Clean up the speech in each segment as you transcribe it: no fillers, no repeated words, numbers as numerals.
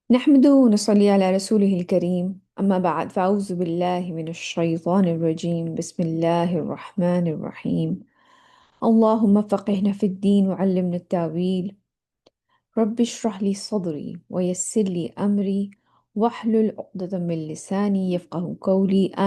نحمده ونصلي على رسوله الكريم أما بعد فأعوذ بالله من الشيطان الرجيم بسم الله الرحمن الرحيم اللهم فقهنا في الدين وعلمنا التاويل رب اشرح لي صدري ويسر لي أمري واحلل عقدة من لساني يفقه قولي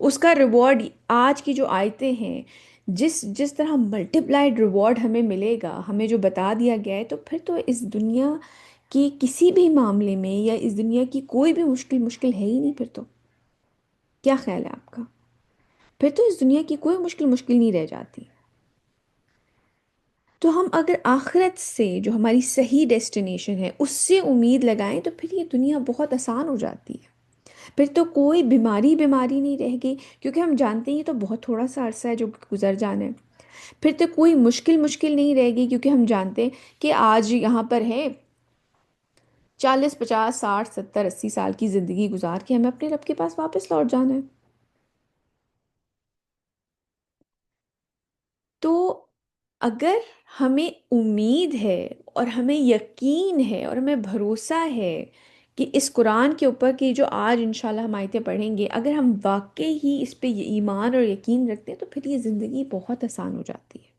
اس کا ریوارڈ آج کی جو آیتیں ہیں، جس جس طرح ملٹیپلائڈ ریوارڈ ہمیں ملے گا، ہمیں جو بتا دیا گیا ہے، تو پھر تو اس دنیا کی کسی بھی معاملے میں یا اس دنیا کی کوئی بھی مشکل مشکل ہے ہی نہیں پھر تو. کیا خیال ہے آپ کا؟ پھر تو اس دنیا کی کوئی مشکل مشکل نہیں رہ جاتی. تو ہم اگر آخرت سے، جو ہماری صحیح ڈیسٹینیشن ہے، اس سے امید لگائیں تو پھر یہ دنیا بہت آسان ہو جاتی ہے. پھر تو کوئی بیماری بیماری نہیں رہ گئی، کیونکہ ہم جانتے ہیں یہ تو بہت تھوڑا سا عرصہ ہے جو گزر جانا ہے. پھر تو کوئی مشکل مشکل نہیں رہے گی، کیونکہ ہم جانتے ہیں کہ آج یہاں پر ہے 40 50 60 70 80 سال کی زندگی گزار کے ہمیں اپنے رب کے پاس واپس لوٹ جانا ہے. تو اگر ہمیں امید ہے اور ہمیں یقین ہے اور ہمیں بھروسہ ہے کہ اس قرآن کے اوپر کی جو آج انشاءاللہ ہم آیتیں پڑھیں گے، اگر ہم واقعی ہی اس پہ ایمان اور یقین رکھتے ہیں تو پھر یہ زندگی بہت آسان ہو جاتی ہے.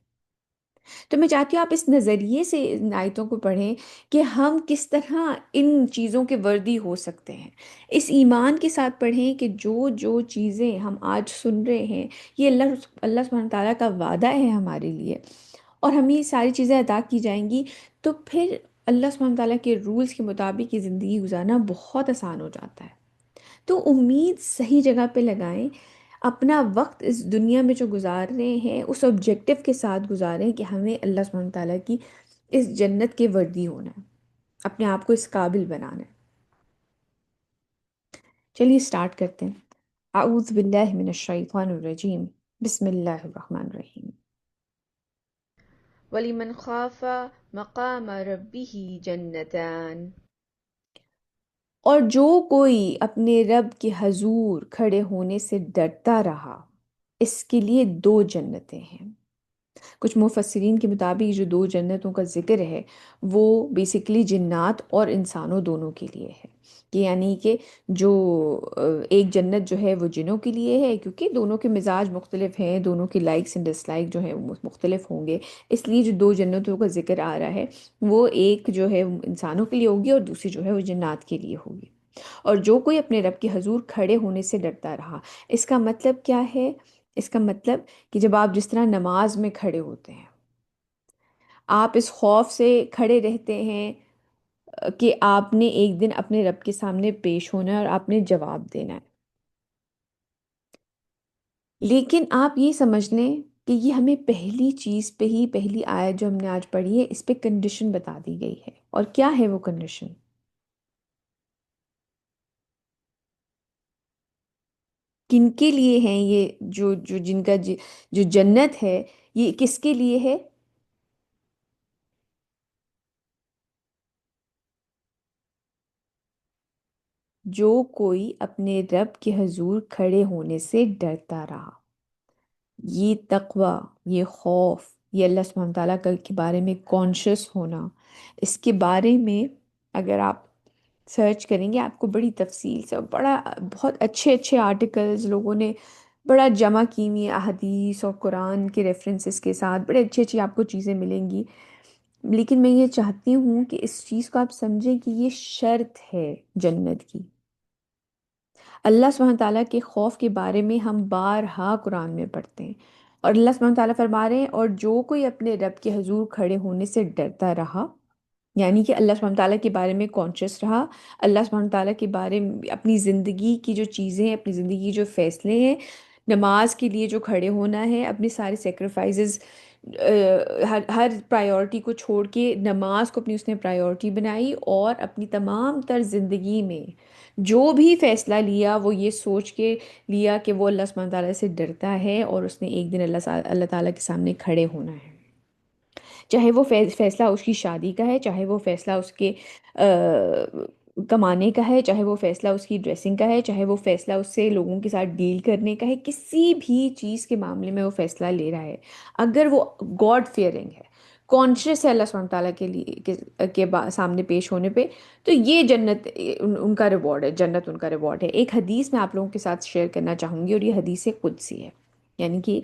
تو میں چاہتی ہوں آپ اس نظریے سے ان آیتوں کو پڑھیں کہ ہم کس طرح ان چیزوں کے وردی ہو سکتے ہیں. اس ایمان کے ساتھ پڑھیں کہ جو جو چیزیں ہم آج سن رہے ہیں، یہ اللہ اللہ سبحانہ تعالیٰ کا وعدہ ہے ہمارے لیے، اور ہمیں یہ ساری چیزیں ادا کی جائیں گی. تو پھر اللہ سبحانہ تعالیٰ کے رولز کے مطابق یہ زندگی گزارنا بہت آسان ہو جاتا ہے. تو امید صحیح جگہ پہ لگائیں. اپنا وقت اس دنیا میں جو گزار رہے ہیں اس آبجیکٹو کے ساتھ گزاریں کہ ہمیں اللہ سبحانہ تعالیٰ کی اس جنت کے وردی ہونا ہے، اپنے آپ کو اس قابل بنانا ہے. چلیے سٹارٹ کرتے ہیں. اعوذ باللہ من الشیطان الرجیم. بسم اللہ الرحمن الرحیم. وَلِمَنْ خَافَ مَقَامَ رَبِّهِ جَنَّتَانِ. اور جو کوئی اپنے رب کے حضور کھڑے ہونے سے ڈرتا رہا، اس کے لیے دو جنتیں ہیں. کچھ مفسرین کے مطابق جو دو جنتوں کا ذکر ہے وہ بیسیکلی جنات اور انسانوں دونوں کے لیے ہے. کہ یعنی کہ جو ایک جنت جو ہے وہ جنوں کے لیے ہے، کیونکہ دونوں کے مزاج مختلف ہیں، دونوں کے لائکس اینڈ ڈس لائک جو ہیں وہ مختلف ہوں گے. اس لیے جو دو جنتوں کا ذکر آ رہا ہے وہ ایک جو ہے وہ انسانوں کے لیے ہوگی اور دوسری جو ہے وہ جنات کے لیے ہوگی. اور جو کوئی اپنے رب کے حضور کھڑے ہونے سے ڈرتا رہا، اس کا مطلب کیا ہے؟ اس کا مطلب کہ جب آپ جس طرح نماز میں کھڑے ہوتے ہیں، آپ اس خوف سے کھڑے رہتے ہیں کہ آپ نے ایک دن اپنے رب کے سامنے پیش ہونا ہے اور آپ نے جواب دینا ہے. لیکن آپ یہ سمجھ لیں کہ یہ ہمیں پہلی چیز پہ ہی، پہلی آیت جو ہم نے آج پڑھی ہے اس پہ کنڈیشن بتا دی گئی ہے. اور کیا ہے وہ کنڈیشن؟ کن کے لیے ہیں یہ جو جن کا جو جنت ہے یہ کس کے لیے ہے؟ جو کوئی اپنے رب کے حضور کھڑے ہونے سے ڈرتا رہا. یہ تقوی، یہ خوف، یہ اللہ سبحانہ تعالیٰ کے بارے میں کانشیس ہونا، اس کے بارے میں اگر آپ سرچ کریں گے آپ کو بڑی تفصیل سے، بڑا بہت اچھے اچھے آرٹیکلز لوگوں نے بڑا جمع کی ہوئی احادیث اور قرآن کے ریفرنسز کے ساتھ بڑے اچھی اچھی آپ کو چیزیں ملیں گی. لیکن میں یہ چاہتی ہوں کہ اس چیز کو آپ سمجھیں کہ یہ شرط ہے جنت کی. اللہ سبحانہ تعالیٰ کے خوف کے بارے میں ہم بارہا قرآن میں پڑھتے ہیں، اور اللہ سبحانہ تعالیٰ فرما رہے ہیں اور جو کوئی اپنے رب کے حضور کھڑے ہونے سے ڈرتا رہا، یعنی کہ اللہ سبحانہ تعالیٰ کے بارے میں کانشیس رہا، اللہ سبحانہ تعالیٰ کے بارے میں اپنی زندگی کی جو چیزیں ہیں، اپنی زندگی کی جو فیصلے ہیں، نماز کے لیے جو کھڑے ہونا ہے، اپنے سارے سیکریفائزز، ہر پرائیورٹی کو چھوڑ کے نماز کو اپنی اس نے پرائیورٹی بنائی، اور اپنی تمام تر زندگی میں جو بھی فیصلہ لیا وہ یہ سوچ کے لیا کہ وہ اللہ سبحانہ تعالیٰ سے ڈرتا ہے اور اس نے ایک دن اللہ تعالیٰ کے سامنے کھڑے ہونا ہے. چاہے وہ فیصلہ اس کی شادی کا ہے، چاہے وہ فیصلہ اس کے کمانے کا ہے، چاہے وہ فیصلہ اس کی ڈریسنگ کا ہے، چاہے وہ فیصلہ اس سے لوگوں کے ساتھ ڈیل کرنے کا ہے، کسی بھی چیز کے معاملے میں وہ فیصلہ لے رہا ہے، اگر وہ گاڈ فیئرنگ ہے، کانشیس ہے اللہ سبحانہ تعالیٰ کے لیے سامنے پیش ہونے پہ، تو یہ جنت ان کا ریوارڈ ہے، جنت ان کا ریوارڈ ہے. ایک حدیث میں آپ لوگوں کے ساتھ شیئر کرنا چاہوں گی، اور یہ حدیث قدسی ہے. یعنی کہ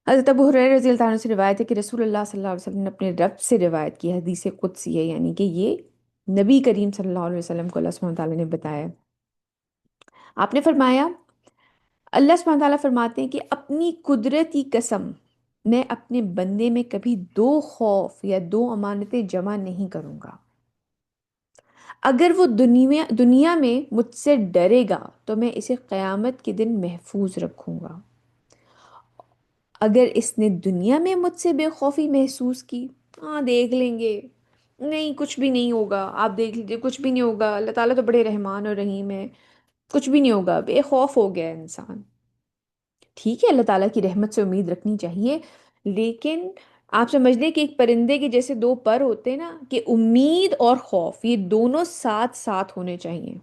حضرت ابو ہریرہ رضی اللہ عنہ سے روایت ہے کہ رسول اللہ صلی اللہ علیہ وسلم نے اپنے رب سے روایت کی، حدیث قدسی ہے، یعنی کہ یہ نبی کریم صلی اللہ علیہ وسلم کو اللہ سبحانہ تعالیٰ نے بتایا. آپ نے فرمایا اللہ سبحانہ تعالیٰ فرماتے ہیں کہ اپنی قدرت کی قسم، میں اپنے بندے میں کبھی دو خوف یا دو امانتیں جمع نہیں کروں گا۔ اگر وہ دنیا میں مجھ سے ڈرے گا تو میں اسے قیامت کے دن محفوظ رکھوں گا۔ اگر اس نے دنیا میں مجھ سے بے خوفی محسوس کی، ہاں دیکھ لیں گے، نہیں کچھ بھی نہیں ہوگا، آپ دیکھ لیجیے کچھ بھی نہیں ہوگا، اللہ تعالیٰ تو بڑے رحمان اور رحیم ہے، کچھ بھی نہیں ہوگا، بے خوف ہو گیا انسان۔ ٹھیک ہے، اللہ تعالیٰ کی رحمت سے امید رکھنی چاہیے، لیکن آپ سمجھ لیں کہ ایک پرندے کے جیسے دو پر ہوتے ہیں نا، کہ امید اور خوف یہ دونوں ساتھ ساتھ ہونے چاہیے۔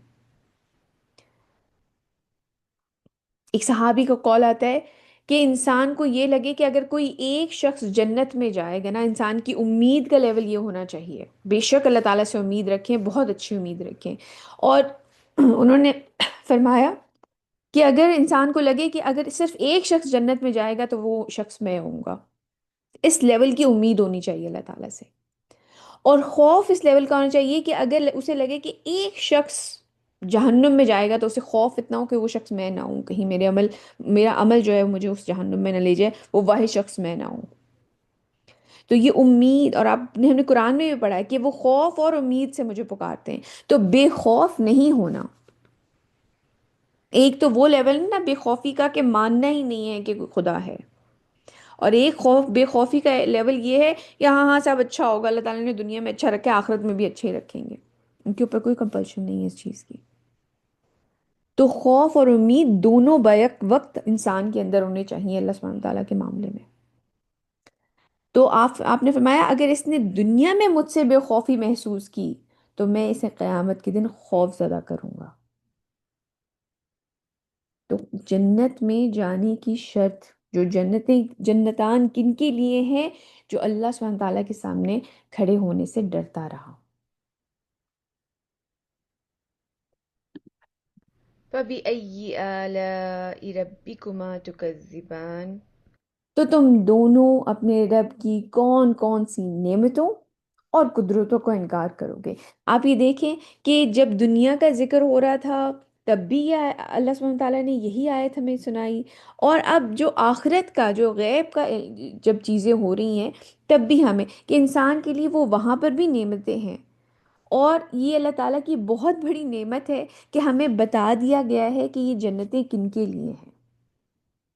ایک صحابی کا قول آتا ہے کہ انسان کو یہ لگے کہ اگر کوئی ایک شخص جنت میں جائے گا نا، انسان کی امید کا لیول یہ ہونا چاہیے، بے شک اللہ تعالیٰ سے امید رکھیں، بہت اچھی امید رکھیں۔ اور انہوں نے فرمایا کہ اگر انسان کو لگے کہ اگر صرف ایک شخص جنت میں جائے گا تو وہ شخص میں ہوں گا، اس لیول کی امید ہونی چاہیے اللہ تعالیٰ سے۔ اور خوف اس لیول کا ہونا چاہیے کہ اگر اسے لگے کہ ایک شخص جہنم میں جائے گا تو اسے خوف اتنا ہو کہ وہ شخص میں نہ ہوں، کہیں میرا عمل جو ہے مجھے اس جہنم میں نہ لے جائے، وہ واحد شخص میں نہ ہوں۔ تو یہ امید، اور آپ نے ہم نے قرآن میں بھی پڑھا ہے کہ وہ خوف اور امید سے مجھے پکارتے ہیں، تو بے خوف نہیں ہونا۔ ایک تو وہ لیول نا بے خوفی کا کہ ماننا ہی نہیں ہے کہ کوئی خدا ہے، اور ایک بے خوفی کا لیول یہ ہے کہ ہاں ہاں سب اچھا ہوگا، اللہ تعالیٰ نے دنیا میں اچھا رکھا ہے، آخرت میں بھی اچھے ہی رکھیں گے، ان کے اوپر کوئی کمپلشن نہیں ہے اس چیز کی۔ تو خوف اور امید دونوں بیک وقت انسان کے اندر ہونے چاہیے اللہ سبحانہ تعالیٰ کے معاملے میں۔ تو آپ نے فرمایا اگر اس نے دنیا میں مجھ سے بے خوفی محسوس کی تو میں اسے قیامت کے دن خوف زدہ کروں گا۔ تو جنت میں جانے کی شرط، جو جنتان کن کے لیے ہیں؟ جو اللہ سبحانہ تعالیٰ کے سامنے کھڑے ہونے سے ڈرتا رہا۔ فَبِأَيِّ آلَاءِ رَبِّكُمَا تُكَذِّبَانِ؟ تو تم دونوں اپنے رب کی کون کون سی نعمتوں اور قدرتوں کو انکار کرو گے؟ آپ یہ دیکھیں کہ جب دنیا کا ذکر ہو رہا تھا تب بھی یہ اللہ سبحانہ تعالیٰ نے یہی آیت ہمیں سنائی، اور اب جو آخرت کا، جو غیب کا جب چیزیں ہو رہی ہیں تب بھی ہمیں، کہ انسان کے لیے وہ وہاں پر بھی نعمتیں ہیں۔ اور یہ اللہ تعالیٰ کی بہت بڑی نعمت ہے کہ ہمیں بتا دیا گیا ہے کہ یہ جنتیں کن کے لیے ہیں۔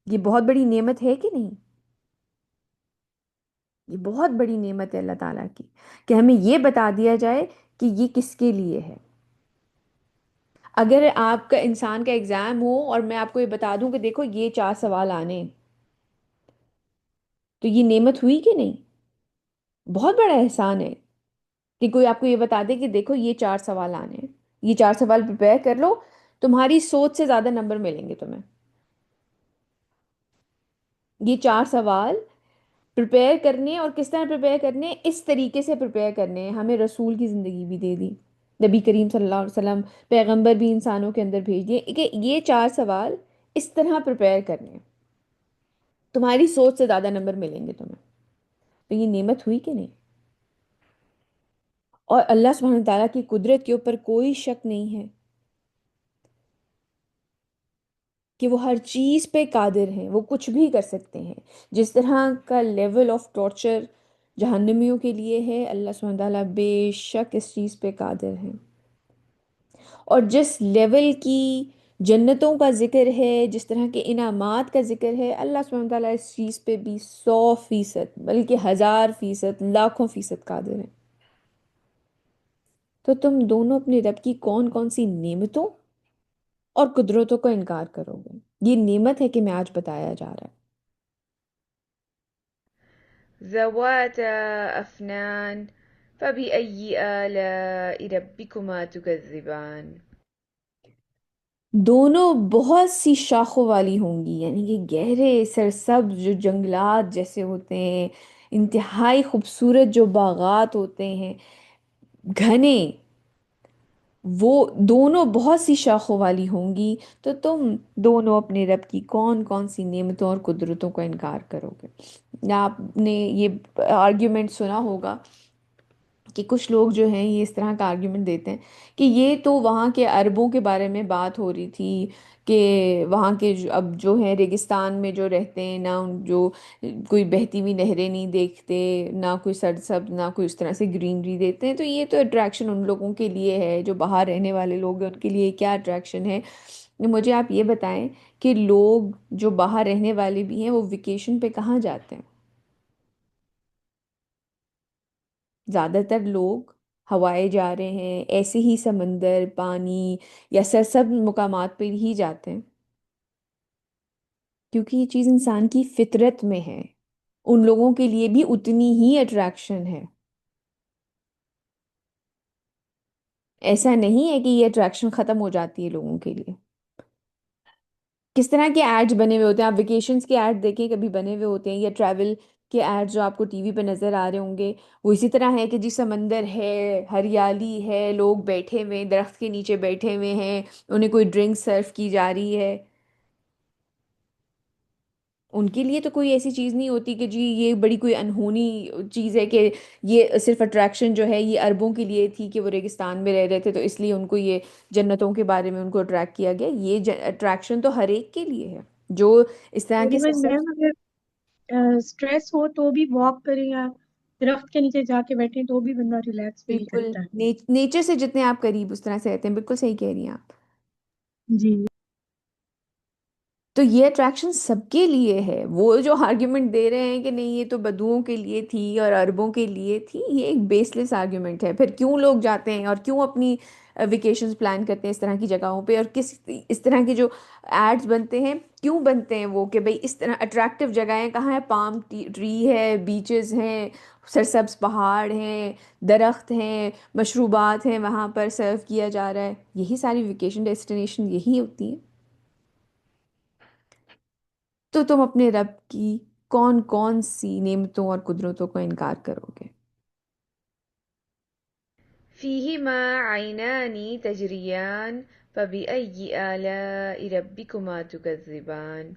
یہ بہت بڑی نعمت ہے کہ نہیں؟ یہ بہت بڑی نعمت ہے اللہ تعالیٰ کی کہ ہمیں یہ بتا دیا جائے کہ یہ کس کے لیے ہے۔ اگر آپ کا انسان کا ایگزام ہو اور میں آپ کو یہ بتا دوں کہ دیکھو یہ 4 سوال آنے، تو یہ نعمت ہوئی کہ نہیں؟ بہت بڑا احسان ہے کہ کوئی آپ کو یہ بتا دے کہ دیکھو یہ 4 سوال آنے ہیں، یہ 4 سوال پریپئر کر لو، تمہاری سوچ سے زیادہ نمبر ملیں گے تمہیں۔ یہ 4 سوال پریپئر کرنے، اور کس طرح پریپئر کرنے، اس طریقے سے پریپئر کرنے ہیں، ہمیں رسول کی زندگی بھی دے دی، نبی کریم صلی اللہ علیہ وسلم پیغمبر بھی انسانوں کے اندر بھیج دیے کہ یہ 4 سوال اس طرح پریپئر کرنے ہیں، تمہاری سوچ سے زیادہ نمبر ملیں گے تمہیں۔ تو یہ نعمت ہوئی کہ نہیں؟ اور اللہ سبحانہ تعالیٰ کی قدرت کے اوپر کوئی شک نہیں ہے کہ وہ ہر چیز پہ قادر ہیں، وہ کچھ بھی کر سکتے ہیں۔ جس طرح کا لیول آف ٹارچر جہنمیوں کے لیے ہے، اللہ سبحانہ تعالیٰ بے شک اس چیز پہ قادر ہیں۔ اور جس لیول کی جنتوں کا ذکر ہے، جس طرح کے انعامات کا ذکر ہے، اللہ سبحانہ تعالیٰ اس چیز پہ بھی 100% بلکہ 1000%، لاکھوں فیصد قادر ہیں۔ تو تم دونوں اپنے رب کی کون کون سی نعمتوں اور قدرتوں کو انکار کرو گے؟ یہ نعمت ہے کہ میں آج بتایا جا رہا ہے۔ ذواتا افنان فبأي آلاء ربكما تكذبان؟ دونوں بہت سی شاخوں والی ہوں گی، یعنی کہ گہرے سرسبز جو جنگلات جیسے ہوتے ہیں، انتہائی خوبصورت جو باغات ہوتے ہیں گھنے، وہ دونوں بہت سی شاخوں والی ہوں گی۔ تو تم دونوں اپنے رب کی کون کون سی نعمتوں اور قدرتوں کو انکار کرو گے؟ آپ نے یہ آرگیومنٹ سنا ہوگا کہ کچھ لوگ جو ہیں یہ اس طرح کا آرگیومنٹ دیتے ہیں کہ یہ تو وہاں کے عربوں کے بارے میں بات ہو رہی تھی، کہ وہاں کے اب جو ہیں ریگستان میں جو رہتے ہیں، نہ جو کوئی بہتی ہوئی نہریں نہیں دیکھتے، نہ کوئی سرسبز، نہ کوئی اس طرح سے گرینری دیتے ہیں، تو یہ تو اٹریکشن ان لوگوں کے لیے ہے جو باہر رہنے والے لوگ ہیں، ان کے لیے کیا اٹریکشن ہے؟ مجھے آپ یہ بتائیں کہ لوگ جو باہر رہنے والے بھی ہیں وہ ویکیشن پہ کہاں جاتے ہیں؟ زیادہ تر لوگ ہوائے جا رہے ہیں، ایسے ہی سمندر، پانی یا سرسبز مقامات پہ ہی جاتے ہیں، کیونکہ یہ چیز انسان کی فطرت میں ہے، ان لوگوں کے لیے بھی اتنی ہی اٹریکشن ہے۔ ایسا نہیں ہے کہ یہ اٹریکشن ختم ہو جاتی ہے لوگوں کے لیے۔ کس طرح کے ایڈز بنے ہوئے ہوتے ہیں، آپ ویکیشنز کے ایڈ دیکھیں کبھی بنے ہوئے ہوتے ہیں، یا ٹریول کے ایڈ جو آپ کو ٹی وی پہ نظر آ رہے ہوں گے، وہ اسی طرح ہے کہ جی سمندر ہے، ہریالی ہے، لوگ بیٹھے ہوئے ہیں، درخت کے نیچے بیٹھے ہوئے ہیں، انہیں کوئی ڈرنک سرو کی جا رہی ہے۔ ان کے لیے تو کوئی ایسی چیز نہیں ہوتی کہ جی یہ بڑی کوئی انہونی چیز ہے، کہ یہ صرف اٹریکشن جو ہے یہ عربوں کے لیے تھی کہ وہ ریگستان میں رہ رہے تھے تو اس لیے ان کو یہ جنتوں کے بارے میں ان کو اٹریکٹ کیا گیا۔ یہ اٹریکشن تو ہر ایک کے لیے ہے جو اس طرح اور کے ایون سرسبز۔ میم اگر اسٹریس ہو تو بھی واک کریں یا درخت کے نیچے جا کے بیٹھیں تو بھی بندہ ریلیکس فیل بالکل، کرتا ہے. نیچر سے جتنے آپ قریب اس طرح سے رہتے ہیں، بالکل صحیح کہہ رہی ہیں آپ۔ جی. تو یہ اٹریکشن سب کے لیے ہے، وہ جو آرگیومنٹ دے رہے ہیں کہ نہیں یہ تو بدوؤں کے لیے تھی اور عربوں کے لیے تھی، یہ ایک بیس لیس آرگیومنٹ ہے۔ پھر کیوں لوگ جاتے ہیں اور کیوں اپنی ویکیشنز پلان کرتے ہیں اس طرح کی جگہوں پہ، اور کس اس طرح کے جو ایڈز بنتے ہیں کیوں بنتے ہیں وہ، کہ بھئی اس طرح اٹریکٹیو جگہیں کہاں ہیں، پام ٹری ہے، بیچز ہیں، سرسبز پہاڑ ہیں، درخت ہیں، مشروبات ہیں وہاں پر سرو کیا جا رہا ہے، یہی ساری ویکیشن ڈیسٹینیشن یہی ہوتی ہیں۔ تو تم اپنے رب کی کون کون سی نعمتوں اور قدرتوں کو انکار کرو گے؟ فيهما عينان تجريان فبأي آلاء ربكما تكذبان.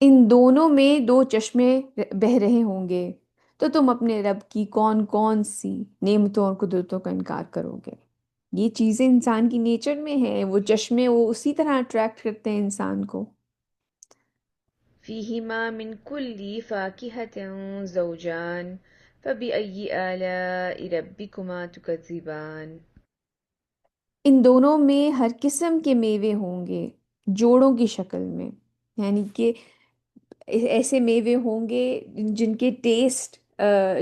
ان دونوں میں دو چشمے بہہ رہے ہوں گے، تو تم اپنے رب کی کون کون سی نعمتوں اور قدرتوں کا انکار کرو گے؟ یہ چیزیں انسان کی نیچر میں ہیں، وہ چشمے وہ اسی طرح اٹریکٹ کرتے ہیں انسان کو۔ فيهما من كل فاكهة زوجان فبأي آلاء ربكما تكذبان. ان دونوں میں ہر قسم کے میوے ہوں گے جوڑوں کی شکل میں، یعنی کہ ایسے میوے ہوں گے جن کے ٹیسٹ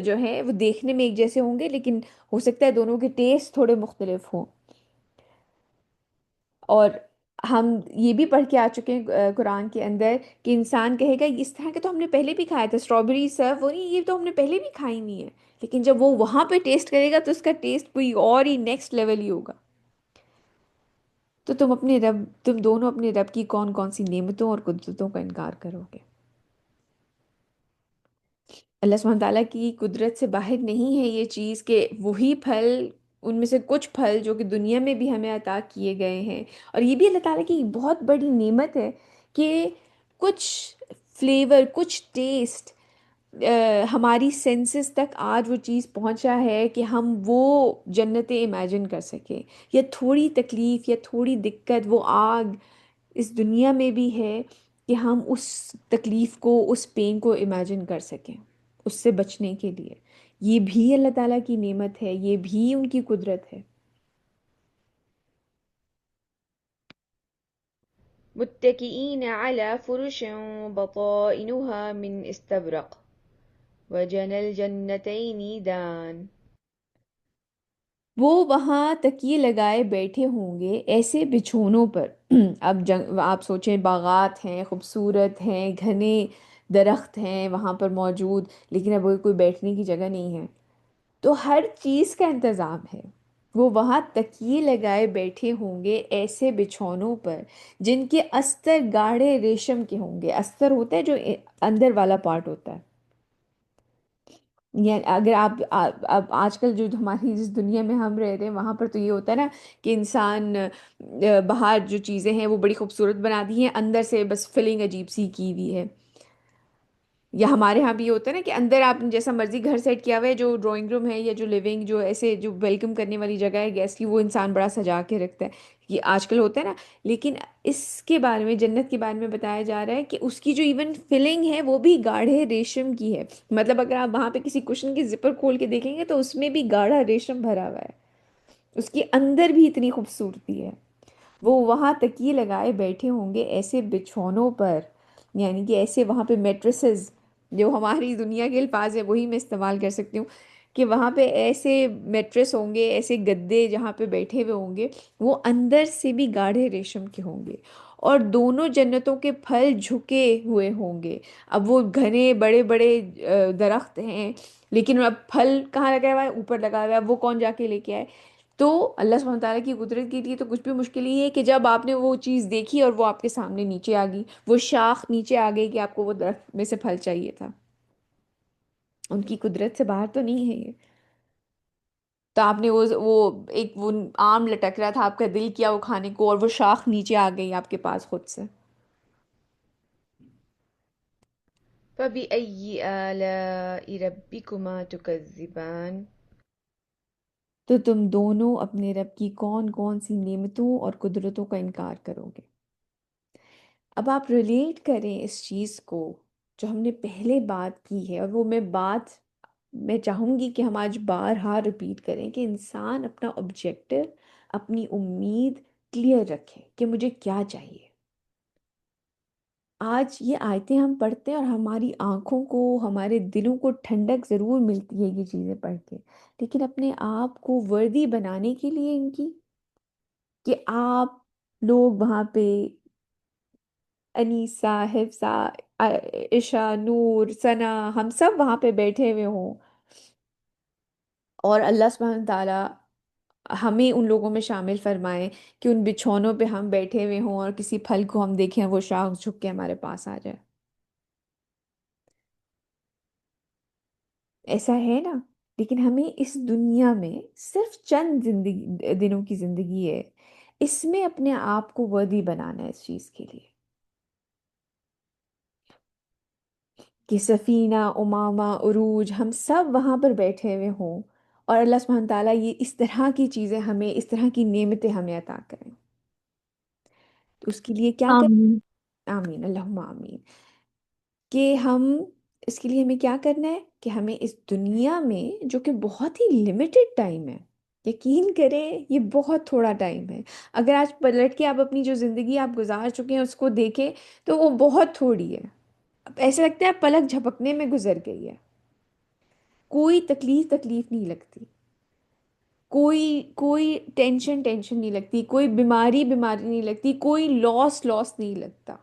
جو ہیں وہ دیکھنے میں ایک جیسے ہوں گے، لیکن ہو سکتا ہے دونوں کے ٹیسٹ تھوڑے مختلف ہوں۔ اور ہم یہ بھی پڑھ کے آ چکے ہیں قرآن کے اندر کہ انسان کہے گا اس طرح کے تو ہم نے پہلے بھی کھائے تھے، اسٹرابیری سرو ہو رہی، یہ تو ہم نے پہلے بھی کھائی نہیں ہے، لیکن جب وہ وہاں پہ ٹیسٹ کرے گا تو اس کا ٹیسٹ کوئی اور ہی نیکسٹ لیول ہی ہوگا۔ تو تم دونوں اپنے رب کی کون کون سی نعمتوں اور قدرتوں کا انکار کرو گے؟ اللہ سبحانہ تعالیٰ کی قدرت سے باہر نہیں ہے یہ چیز کہ وہی پھل، ان میں سے کچھ پھل جو کہ دنیا میں بھی ہمیں عطا کیے گئے ہیں، اور یہ بھی اللہ تعالیٰ کی بہت بڑی نعمت ہے کہ کچھ فلیور، کچھ ٹیسٹ ہماری سینسز تک آج وہ چیز پہنچا ہے کہ ہم وہ جنتیں امیجن کر سکیں، یا تھوڑی تکلیف یا تھوڑی دقت، وہ آگ اس دنیا میں بھی ہے کہ ہم اس تکلیف کو، اس پین کو امیجن کر سکیں اس سے بچنے کے لیے۔ یہ بھی اللہ تعالیٰ کی نعمت ہے، یہ بھی ان کی قدرت ہے۔ متكئين على فرش بطائنها من استبرق وجنى الجنتين دان. وہ وہاں تکیے لگائے بیٹھے ہوں گے ایسے بچھونوں پر۔ اب آپ سوچیں، باغات ہیں، خوبصورت ہیں، گھنے درخت ہیں وہاں پر موجود، لیکن اب وہ کوئی بیٹھنے کی جگہ نہیں ہے، تو ہر چیز کا انتظام ہے۔ وہ وہاں تکیے لگائے بیٹھے ہوں گے ایسے بچھونوں پر جن کے استر گاڑھے ریشم کے ہوں گے۔ استر ہوتا ہے جو اندر والا پارٹ ہوتا ہے، یا اگر اب آج کل جو ہماری جس دنیا میں ہم رہ رہے ہیں وہاں پر تو یہ ہوتا ہے نا کہ انسان باہر جو چیزیں ہیں وہ بڑی خوبصورت بنا دی ہیں، اندر سے بس فلنگ عجیب سی کی ہوئی ہے۔ یا ہمارے ہاں بھی یہ ہوتا ہے نا کہ اندر آپ نے جیسا مرضی گھر سیٹ کیا ہوا ہے، جو ڈرائنگ روم ہے یا جو لیونگ جو ایسے جو ویلکم کرنے والی جگہ ہے گیسٹ کی، وہ انسان بڑا سجا کے رکھتا ہے، یہ آج کل ہوتا ہے نا. لیکن اس کے بارے میں، جنت کے بارے میں بتایا جا رہا ہے کہ اس کی جو ایون فلنگ ہے وہ بھی گاڑھے ریشم کی ہے. مطلب اگر آپ وہاں پہ کسی کشن کی زپر کھول کے دیکھیں گے تو اس میں بھی گاڑھا ریشم بھرا ہوا ہے، اس کے اندر بھی اتنی خوبصورتی ہے. وہ وہاں تکیے لگائے بیٹھے ہوں گے ایسے بچھونوں پر، یعنی کہ ایسے وہاں پہ میٹریسز، جو ہماری دنیا کے الفاظ ہے وہی میں استعمال کر سکتی ہوں، کہ وہاں پہ ایسے میٹریس ہوں گے، ایسے گدے جہاں پہ بیٹھے ہوئے ہوں گے، وہ اندر سے بھی گاڑھے ریشم کے ہوں گے. اور دونوں جنتوں کے پھل جھکے ہوئے ہوں گے. اب وہ گھنے بڑے بڑے درخت ہیں، لیکن اب پھل کہاں لگا ہوا ہے؟ اوپر لگا ہوا ہے. اب وہ کون جا کے لے کے آئے؟ تو اللہ سبحانہ تعالیٰ کی قدرت کے لیے تو کچھ بھی مشکل ہی ہے کہ جب آپ نے وہ چیز دیکھی اور وہ آپ کے سامنے نیچے آ گئی، وہ شاخ نیچے آ گئی کہ آپ کو وہ درخت میں سے پھل چاہیے تھا. ان کی قدرت سے باہر تو نہیں ہے یہ. تو آپ نے وہ ایک وہ آم لٹک رہا تھا، آپ کا دل کیا وہ کھانے کو، اور وہ شاخ نیچے آ گئی آپ کے پاس خود سے. فبأي آلاء ربكما تكذبان؟ تو تم دونوں اپنے رب کی کون کون سی نعمتوں اور قدرتوں کا انکار کرو گے؟ اب آپ ریلیٹ کریں اس چیز کو جو ہم نے پہلے بات کی ہے، اور وہ میں چاہوں گی کہ ہم آج بارہا رپیٹ کریں کہ انسان اپنا آبجیکٹو، اپنی امید کلیئر رکھے کہ مجھے کیا چاہیے. آج یہ آیتیں ہم پڑھتے ہیں اور ہماری آنکھوں کو، ہمارے دلوں کو ٹھنڈک ضرور ملتی ہے یہ چیزیں پڑھ کے، لیکن اپنے آپ کو وردی بنانے کے لیے ان کی، کہ آپ لوگ وہاں پہ انیسا، حفصہ، عشا، نور، ثنا، ہم سب وہاں پہ بیٹھے ہوئے ہوں، اور اللہ سبحانہ تعالیٰ ہمیں ان لوگوں میں شامل فرمائے کہ ان بچھونوں پہ ہم بیٹھے ہوئے ہوں اور کسی پھل کو ہم دیکھیں وہ شاخ جھک کے ہمارے پاس آ جائے. ایسا ہے نا. لیکن ہمیں اس دنیا میں صرف چند دنوں کی زندگی ہے، اس میں اپنے آپ کو وردی بنانا ہے اس چیز کے لیے کہ سفینہ، امامہ، عروج، ہم سب وہاں پر بیٹھے ہوئے ہوں، اور اللہ سبحانہ تعالیٰ یہ اس طرح کی چیزیں ہمیں، اس طرح کی نعمتیں ہمیں عطا کریں. تو اس کے لیے کیا آمین. کریں؟ آمین، اللہم آمین. کہ ہم اس کے لیے ہمیں کیا کرنا ہے کہ ہمیں اس دنیا میں جو کہ بہت ہی لمیٹڈ ٹائم ہے، یقین کریں یہ بہت تھوڑا ٹائم ہے. اگر آج پلٹ کے آپ اپنی جو زندگی آپ گزار چکے ہیں اس کو دیکھیں تو وہ بہت تھوڑی ہے. اب ایسا لگتا ہے پلک جھپکنے میں گزر گئی ہے. کوئی تکلیف نہیں لگتی، کوئی ٹینشن نہیں لگتی، کوئی بیماری نہیں لگتی، کوئی لاس نہیں لگتا.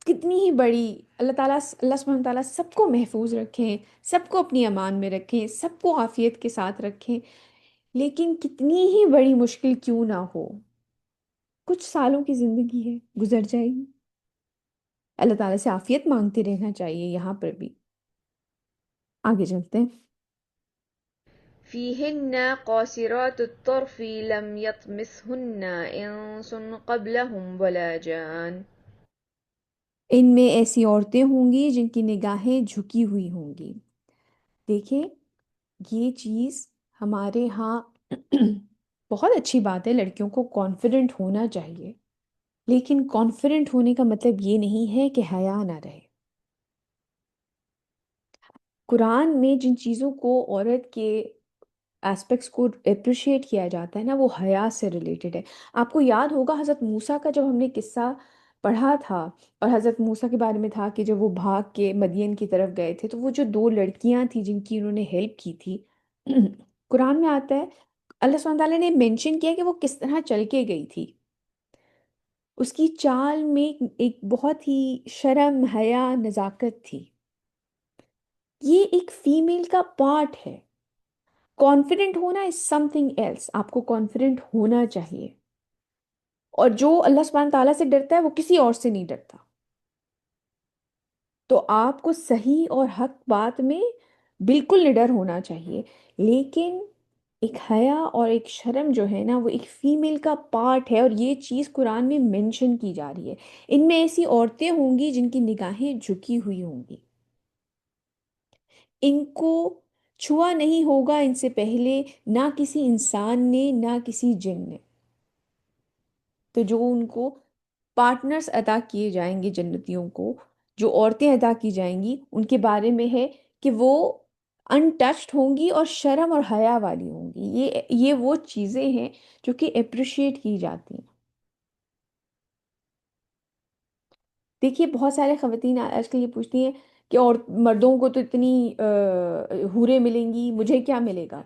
کتنی ہی بڑی اللہ سبحانہ تعالیٰ سب کو محفوظ رکھیں، سب کو اپنی امان میں رکھیں، سب کو عافیت کے ساتھ رکھیں. لیکن کتنی ہی بڑی مشکل کیوں نہ ہو، کچھ سالوں کی زندگی ہے، گزر جائے گی. اللہ تعالیٰ سے عافیت مانگتے رہنا چاہیے یہاں پر بھی. آگے چلتے ہیں. فيهن قاصرات الطرف لم يطمثهن إنس قبلهم ولا جان. ان میں ایسی عورتیں ہوں گی جن کی نگاہیں جھکی ہوئی ہوں گی. دیکھیں یہ چیز ہمارے ہاں بہت اچھی بات ہے، لڑکیوں کو کانفیڈنٹ ہونا چاہیے، لیکن کانفیڈنٹ ہونے کا مطلب یہ نہیں ہے کہ حیا نہ رہے. قرآن میں جن چیزوں کو عورت کے ایسپیکٹس کو اپریشیٹ کیا جاتا ہے نا، وہ حیا سے ریلیٹڈ ہے. آپ کو یاد ہوگا حضرت موسیٰ کا جب ہم نے قصہ پڑھا تھا، اور حضرت موسیٰ کے بارے میں تھا کہ جب وہ بھاگ کے مدین کی طرف گئے تھے تو وہ جو دو لڑکیاں تھیں جن کی انہوں نے ہیلپ کی تھی، قرآن میں آتا ہے اللہ سبحانہ تعالیٰ نے مینشن کیا کہ وہ کس طرح چل کے گئی تھی. اس کی چال میں ایک بہت ہی شرم، حیا، نزاکت تھی. یہ ایک فیمیل کا پارٹ ہے. کانفیڈنٹ ہونا از سم تھنگ ایلس. آپ کو کانفیڈنٹ ہونا چاہیے، اور جو اللہ سبحانہ تعالیٰ سے ڈرتا ہے وہ کسی اور سے نہیں ڈرتا. تو آپ کو صحیح اور حق بات میں بالکل نڈر ہونا چاہیے. لیکن ایک حیا اور ایک شرم جو ہے نا وہ ایک فیمیل کا پارٹ ہے، اور یہ چیز قرآن میں منشن کی جا رہی ہے۔ ان میں ایسی عورتیں ہوں گی جن کی نگاہیں جھکی ہوئی ہوں گی، ان کو چھوا نہیں ہوگا ان سے پہلے، نہ کسی انسان نے نہ کسی جن نے۔ تو جو ان کو پارٹنرز عطا کیے جائیں گے جنتیوں کو، جو عورتیں عطا کی جائیں گی، ان کے بارے میں ہے کہ وہ انٹچڈ ہوں گی اور شرم اور حیا والی ہوں گی۔ یہ وہ چیزیں ہیں جو کہ اپریشیٹ کی جاتی ہیں۔ دیکھیے بہت سارے خواتین آج کل یہ پوچھتی ہیں کہ اور مردوں کو تو اتنی حوریں ملیں گی، مجھے کیا ملے گا؟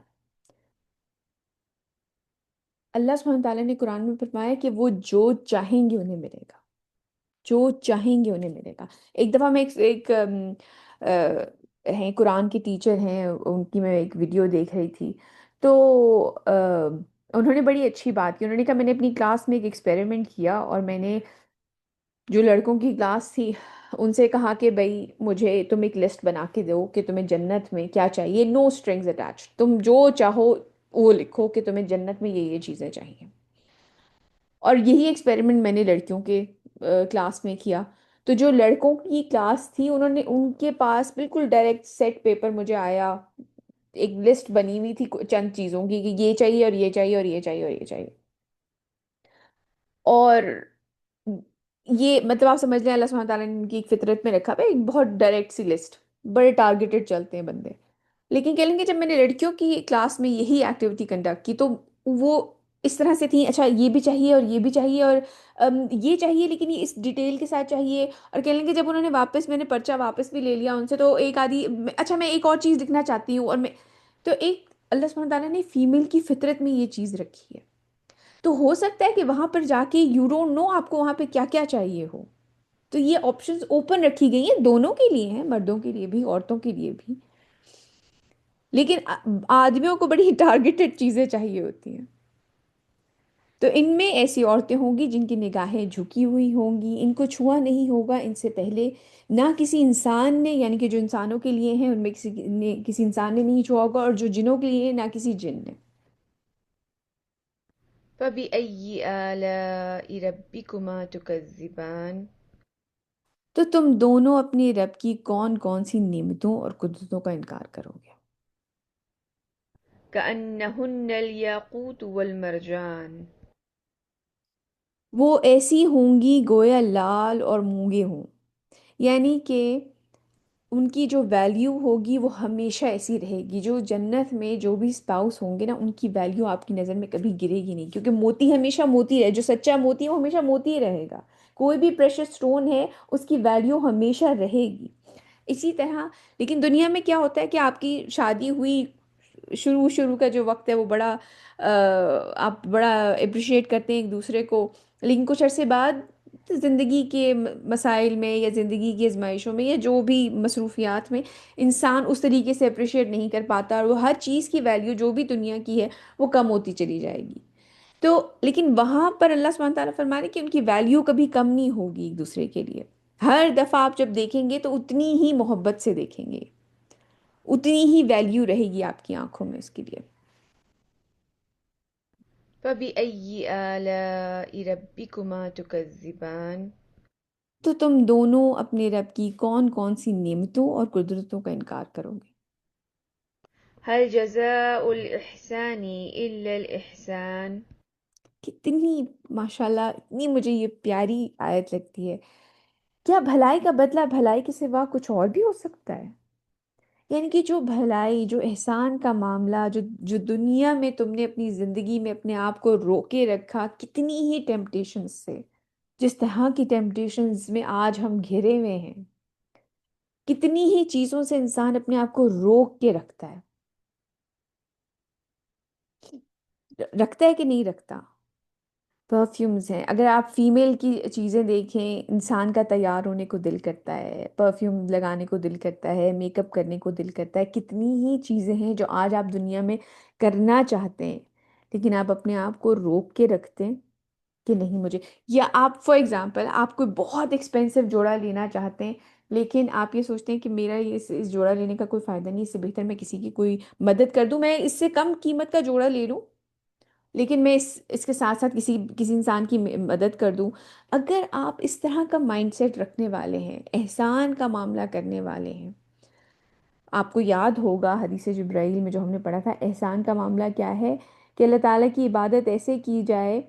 اللہ سبحانہ تعالیٰ نے قرآن میں فرمایا کہ وہ جو چاہیں گے انہیں ملے گا، جو چاہیں گے انہیں ملے گا۔ ایک دفعہ میں ہیں قرآن کے ٹیچر ہیں، ان کی میں ایک ویڈیو دیکھ رہی تھی، تو انہوں نے بڑی اچھی بات کی۔ انہوں نے کہا میں نے اپنی کلاس میں ایک ایکسپیریمنٹ کیا، اور میں نے جو لڑکوں کی کلاس تھی ان سے کہا کہ بھائی مجھے تم ایک لسٹ بنا کے دو کہ تمہیں جنت میں کیا چاہیے، نو اسٹرنگز اٹیچ، تم جو چاہو وہ لکھو کہ تمہیں جنت میں یہ چیزیں چاہیے۔ اور یہی ایکسپیریمنٹ میں نے لڑکیوں کے کلاس میں کیا۔ تو جو لڑکوں کی کلاس تھی ان کے پاس بالکل ڈائریکٹ سیٹ پیپر مجھے آیا، ایک لسٹ بنی ہوئی تھی چند چیزوں کی کہ یہ چاہیے اور یہ چاہیے اور یہ چاہیے اور یہ چاہیے۔ اور یہ مطلب آپ سمجھ لیں اللہ سبحانہ تعالیٰ نے ان کی ایک فطرت میں رکھا ہے ایک بہت ڈائریکٹ سی لسٹ، بڑے ٹارگیٹڈ چلتے ہیں بندے۔ لیکن کہہ لیں گے جب میں نے لڑکیوں کی کلاس میں یہی ایکٹیویٹی کنڈکٹ کی تو وہ اس طرح سے تھیں، اچھا یہ بھی چاہیے اور یہ بھی چاہیے اور یہ چاہیے لیکن یہ اس ڈیٹیل کے ساتھ چاہیے۔ اور کہہ لیں گے جب انہوں نے واپس، میں نے پرچہ واپس بھی لے لیا ان سے، تو ایک آدھی اچھا میں ایک اور چیز لکھنا چاہتی ہوں، اور میں تو ایک اللہ سبحانہ تعالیٰ نے فیمیل کی فطرت میں یہ چیز رکھی ہے۔ تو ہو سکتا ہے کہ وہاں پر جا کے یو ڈونٹ نو آپ کو وہاں پہ کیا کیا چاہیے ہو، تو یہ آپشنز اوپن رکھی گئی ہیں، دونوں کے لیے ہیں، مردوں کے لیے بھی عورتوں کے لیے بھی۔ لیکن آدمیوں کو بڑی ٹارگیٹڈ چیزیں چاہیے ہوتی ہیں۔ تو ان میں ایسی عورتیں ہوں گی جن کی نگاہیں جھکی ہوئی ہوں گی، ان کو چھوا نہیں ہوگا ان سے پہلے، نہ کسی انسان نے، یعنی کہ جو انسانوں کے لیے ہیں ان میں کسی انسان نے نہیں چھوا ہوگا، اور جو جنوں کے لیے ہیں نہ کسی جن نے۔ فبأي آلاء ربكما تكذبان تو تم دونوں اپنے رب کی کون کون سی نعمتوں اور قدرتوں کا انکار کرو گے؟ كأنهن الياقوت والمرجان وہ ایسی ہوں گی گویا لال اور مونگے ہوں، یعنی کہ ان کی جو ویلیو ہوگی وہ ہمیشہ ایسی رہے گی۔ جو جنت میں جو بھی اسپاؤس ہوں گے نا ان کی ویلیو آپ کی نظر میں کبھی گرے گی نہیں، کیونکہ موتی ہمیشہ موتی رہے، جو سچا موتی ہے وہ ہمیشہ موتی ہی رہے گا۔ کوئی بھی پریشس سٹون ہے اس کی ویلیو ہمیشہ رہے گی۔ اسی طرح لیکن دنیا میں کیا ہوتا ہے کہ آپ کی شادی ہوئی، شروع کا جو وقت ہے وہ بڑا آپ بڑا اپریشیٹ کرتے ہیں ایک دوسرے کو، لیکن کچھ عرصے بعد زندگی کے مسائل میں یا زندگی کی آزمائشوں میں یا جو بھی مصروفیات میں انسان اس طریقے سے اپریشیٹ نہیں کر پاتا، اور وہ ہر چیز کی ویلیو جو بھی دنیا کی ہے وہ کم ہوتی چلی جائے گی۔ تو لیکن وہاں پر اللہ سبحانہ تعالیٰ فرما رہے کہ ان کی ویلیو کبھی کم نہیں ہوگی ایک دوسرے کے لیے۔ ہر دفعہ آپ جب دیکھیں گے تو اتنی ہی محبت سے دیکھیں گے، اتنی ہی ویلیو رہے گی آپ کی آنکھوں میں اس کے لیے۔ فبأي آلاء ربكما تكذبان تو تم دونوں اپنے رب کی کون کون سی نعمتوں اور قدرتوں کا انکار کرو گے؟ هل جزاء الإحسان إلا الإحسان کتنی ماشاءاللہ، اتنی مجھے یہ پیاری آیت لگتی ہے۔ کیا بھلائی کا بدلہ بھلائی کے سوا کچھ اور بھی ہو سکتا ہے؟ یعنی کہ جو بھلائی، جو احسان کا معاملہ، جو دنیا میں تم نے اپنی زندگی میں اپنے آپ کو روکے رکھا کتنی ہی ٹیمپٹیشنز سے، جس طرح کی ٹیمپٹیشنز میں آج ہم گھرے ہوئے ہیں، کتنی ہی چیزوں سے انسان اپنے آپ کو روک کے رکھتا ہے، رکھتا ہے کہ نہیں رکھتا؟ پرفیومز ہیں، اگر آپ فیمیل کی چیزیں دیکھیں، انسان کا تیار ہونے کو دل کرتا ہے، پرفیوم لگانے کو دل کرتا ہے، میک اپ کرنے کو دل کرتا ہے، کتنی ہی چیزیں ہیں جو آج آپ دنیا میں کرنا چاہتے ہیں، لیکن آپ اپنے آپ کو روک کے رکھتے ہیں کہ نہیں مجھے۔ یا آپ فار ایگزامپل آپ کوئی بہت ایکسپینسو جوڑا لینا چاہتے ہیں لیکن آپ یہ سوچتے ہیں کہ میرا یہ اس جوڑا لینے کا کوئی فائدہ نہیں، اس سے بہتر میں کسی کی کوئی مدد کر دوں، میں اس سے کم قیمت کا جوڑا لے لوں لیکن میں اس کے ساتھ ساتھ کسی انسان کی مدد کر دوں۔ اگر آپ اس طرح کا مائنڈ سیٹ رکھنے والے ہیں، احسان کا معاملہ کرنے والے ہیں، آپ کو یاد ہوگا حدیث جبرائیل میں جو ہم نے پڑھا تھا، احسان کا معاملہ کیا ہے؟ کہ اللہ تعالیٰ کی عبادت ایسے کی جائے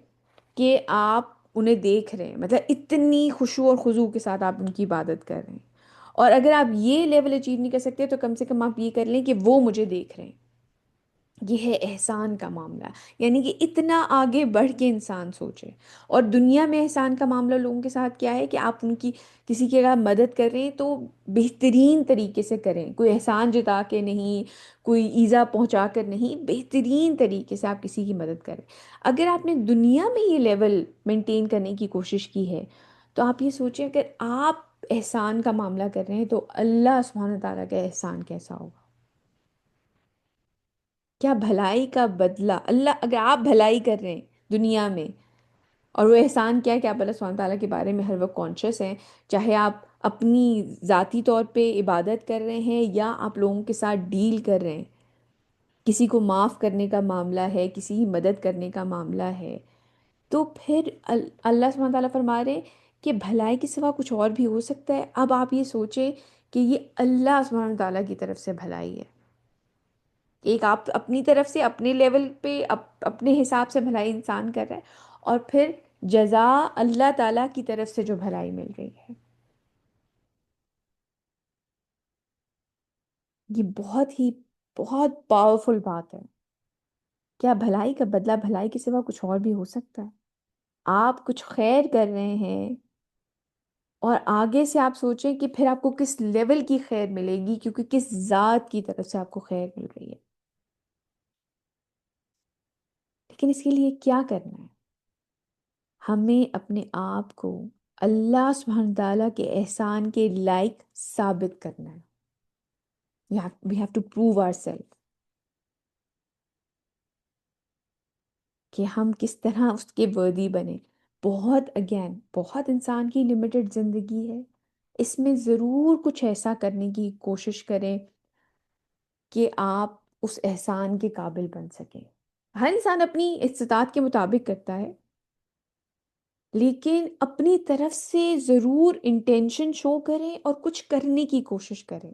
کہ آپ انہیں دیکھ رہے ہیں، مطلب اتنی خشوع اور خضوع کے ساتھ آپ ان کی عبادت کر رہے ہیں، اور اگر آپ یہ لیول اچیو نہیں کر سکتے تو کم سے کم آپ یہ کر لیں کہ وہ مجھے دیکھ رہے ہیں۔ یہ ہے احسان کا معاملہ، یعنی کہ اتنا آگے بڑھ کے انسان سوچے۔ اور دنیا میں احسان کا معاملہ لوگوں کے ساتھ کیا ہے کہ آپ ان کی کسی کی اگر مدد کر رہے ہیں تو بہترین طریقے سے کریں، کوئی احسان جتا کے نہیں، کوئی ایذا پہنچا کر نہیں، بہترین طریقے سے آپ کسی کی مدد کریں۔ اگر آپ نے دنیا میں یہ لیول مینٹین کرنے کی کوشش کی ہے تو آپ یہ سوچیں اگر آپ احسان کا معاملہ کر رہے ہیں تو اللہ سبحانہ تعالیٰ کا احسان کیسا ہوگا؟ کیا بھلائی کا بدلہ اللہ، اگر آپ بھلائی کر رہے ہیں دنیا میں، اور وہ احسان کیا ہے کہ آپ اللہ سبحانہ تعالیٰ کے بارے میں ہر وقت کانشیس ہیں، چاہے آپ اپنی ذاتی طور پہ عبادت کر رہے ہیں یا آپ لوگوں کے ساتھ ڈیل کر رہے ہیں، کسی کو معاف کرنے کا معاملہ ہے، کسی کی مدد کرنے کا معاملہ ہے، تو پھر اللہ سبحانہ تعالیٰ فرما رہے ہیں کہ بھلائی کے سوا کچھ اور بھی ہو سکتا ہے؟ اب آپ یہ سوچیں کہ یہ اللہ سبحانہ تعالیٰ کی طرف سے بھلائی ہے، ایک آپ اپنی طرف سے اپنے لیول پہ اپنے حساب سے بھلائی انسان کر رہا ہے، اور پھر جزا اللہ تعالیٰ کی طرف سے جو بھلائی مل رہی ہے۔ یہ بہت پاورفل بات ہے۔ کیا بھلائی کا بدلہ بھلائی کے سوا کچھ اور بھی ہو سکتا ہے؟ آپ کچھ خیر کر رہے ہیں اور آگے سے آپ سوچیں کہ پھر آپ کو کس لیول کی خیر ملے گی، کیونکہ کس ذات کی طرف سے آپ کو خیر مل رہی ہے۔ لیکن اس کے لیے کیا کرنا ہے؟ ہمیں اپنے آپ کو اللہ سبحانہ تعالیٰ کے احسان کے لائق ثابت کرنا ہے۔ We have to prove ourselves کہ ہم کس طرح اس کے worthy بنے۔ بہت انسان کی لمیٹڈ زندگی ہے، اس میں ضرور کچھ ایسا کرنے کی کوشش کریں کہ آپ اس احسان کے قابل بن سکیں۔ ہر انسان اپنی استطاعت کے مطابق کرتا ہے، لیکن اپنی طرف سے ضرور انٹینشن شو کریں اور کچھ کرنے کی کوشش کریں،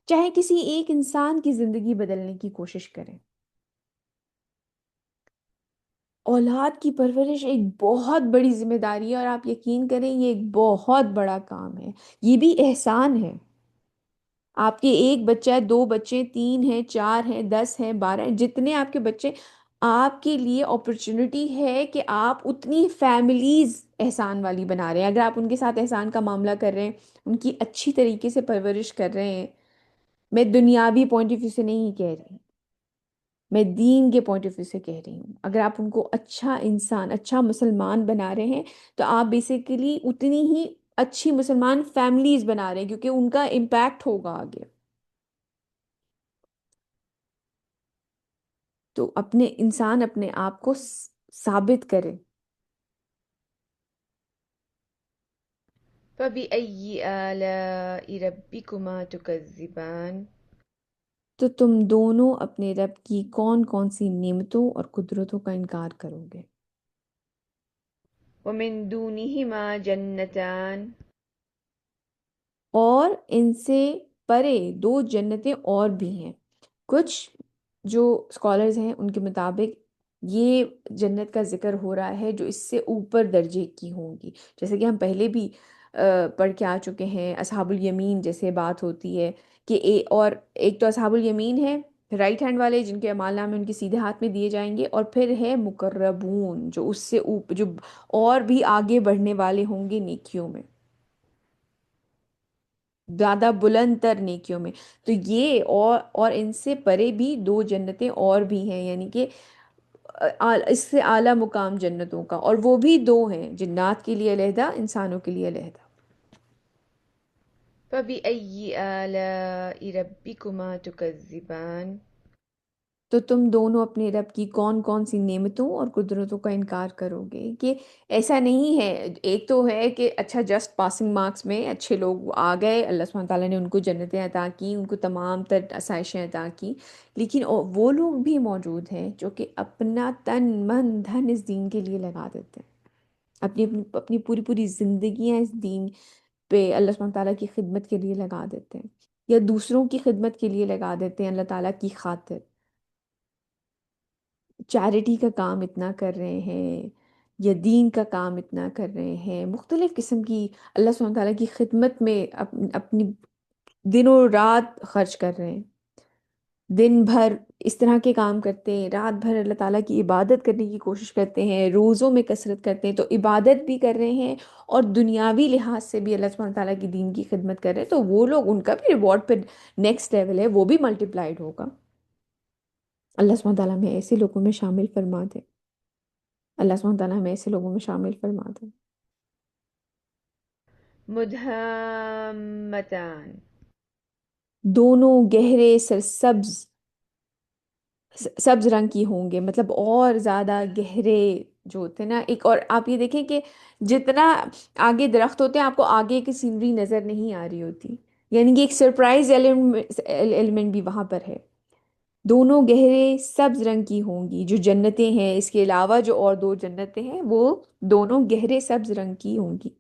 چاہے کسی ایک انسان کی زندگی بدلنے کی کوشش کریں۔ اولاد کی پرورش ایک بہت بڑی ذمہ داری ہے، اور آپ یقین کریں یہ ایک بہت بڑا کام ہے، یہ بھی احسان ہے۔ آپ کے ایک بچہ ہے، دو بچے، تین ہیں، چار ہیں، 10 ہیں، 12 ہیں، جتنے آپ کے بچے، آپ کے لیے اپرچونٹی ہے کہ آپ اتنی فیملیز احسان والی بنا رہے ہیں۔ اگر آپ ان کے ساتھ احسان کا معاملہ کر رہے ہیں، ان کی اچھی طریقے سے پرورش کر رہے ہیں، میں دنیاوی پوائنٹ آف ویو سے نہیں کہہ رہی، میں دین کے پوائنٹ آف ویو سے کہہ رہی ہوں، اگر آپ ان کو اچھا انسان، اچھا مسلمان بنا رہے ہیں تو آپ بیسیکلی اتنی ہی اچھی مسلمان فیملیز بنا رہے ہیں، کیونکہ ان کا امپیکٹ ہوگا آگے۔ تو اپنے انسان اپنے آپ کو ثابت کرے۔ فبأي آلاء ربكما تكذبان تو تم دونوں اپنے رب کی کون کون سی نعمتوں اور قدرتوں کا انکار کرو گے؟ ومن دونهما جنتان اور ان سے پرے دو جنتیں اور بھی ہیں۔ کچھ جو اسکالرز ہیں ان کے مطابق یہ جنت کا ذکر ہو رہا ہے جو اس سے اوپر درجے کی ہوں گی، جیسے کہ ہم پہلے بھی پڑھ کے آ چکے ہیں، اصحاب الیمین جیسے بات ہوتی ہے کہ اور ایک تو اصحاب الیمین ہے رائٹ ہینڈ والے جن کے اعمال نامے ان کے سیدھے ہاتھ میں دیے جائیں گے، اور پھر ہے مقربون جو اس سے اوپر، جو اور بھی آگے بڑھنے والے ہوں گے نیکیوں میں، زیادہ بلند تر نیکیوں میں۔ تو یہ اور ان سے پرے بھی دو جنتیں اور بھی ہیں، یعنی کہ اس سے اعلیٰ مقام جنتوں کا، اور وہ بھی دو ہیں، جنات کے لیے علیحدہ، انسانوں کے لیے علیحدہ۔ فبأي آلاء ربكما تكذبان تو تم دونوں اپنے رب کی کون کون سی نعمتوں اور قدرتوں کا انکار کرو گے؟ کہ ایسا نہیں ہے، ایک تو ہے کہ اچھا جسٹ پاسنگ مارکس میں اچھے لوگ آ گئے، اللہ سبحانہ تعالیٰ نے ان کو جنتیں عطا کی، ان کو تمام تر آسائشیں عطا کی، لیکن وہ لوگ بھی موجود ہیں جو کہ اپنا تن من دھن اس دین کے لیے لگا دیتے ہیں، اپنی اپنی اپنی پوری پوری زندگیاں اس دین پہ اللہ سبحانہ تعالیٰ کی خدمت کے لیے لگا دیتے ہیں، یا دوسروں کی خدمت کے لیے لگا دیتے ہیں اللہ تعالیٰ کی خاطر، چیریٹی کا کام اتنا کر رہے ہیں، یا دین کا کام اتنا کر رہے ہیں، مختلف قسم کی اللہ سبحانہ تعالیٰ کی خدمت میں اپنی دن و رات خرچ کر رہے ہیں، دن بھر اس طرح کے کام کرتے ہیں، رات بھر اللہ تعالیٰ کی عبادت کرنے کی کوشش کرتے ہیں، روزوں میں کثرت کرتے ہیں، تو عبادت بھی کر رہے ہیں اور دنیاوی لحاظ سے بھی اللہ سبحانہ تعالیٰ کی دین کی خدمت کر رہے ہیں، تو وہ لوگ ان کا بھی ریوارڈ پہ نیکسٹ لیول ہے، وہ بھی ملٹیپلائڈ ہوگا۔ اللہ سبحانہ تعالیٰ ہمیں ایسے لوگوں میں شامل فرما دے، اللہ سبحانہ تعالیٰ ہمیں ایسے لوگوں میں شامل فرما دے۔ مدهامتان. دونوں گہرے سرسبز، سبز رنگ کی ہوں گے، مطلب اور زیادہ گہرے جو ہوتے ہیں نا، ایک اور آپ یہ دیکھیں کہ جتنا آگے درخت ہوتے ہیں آپ کو آگے کی سینری نظر نہیں آ رہی ہوتی، یعنی کہ ایک سرپرائز ایلیمنٹ بھی وہاں پر ہے۔ دونوں گہرے سبز رنگ کی ہوں گی جو جنتیں ہیں، اس کے علاوہ جو اور دو جنتیں ہیں وہ دونوں گہرے سبز رنگ کی ہوں گی۔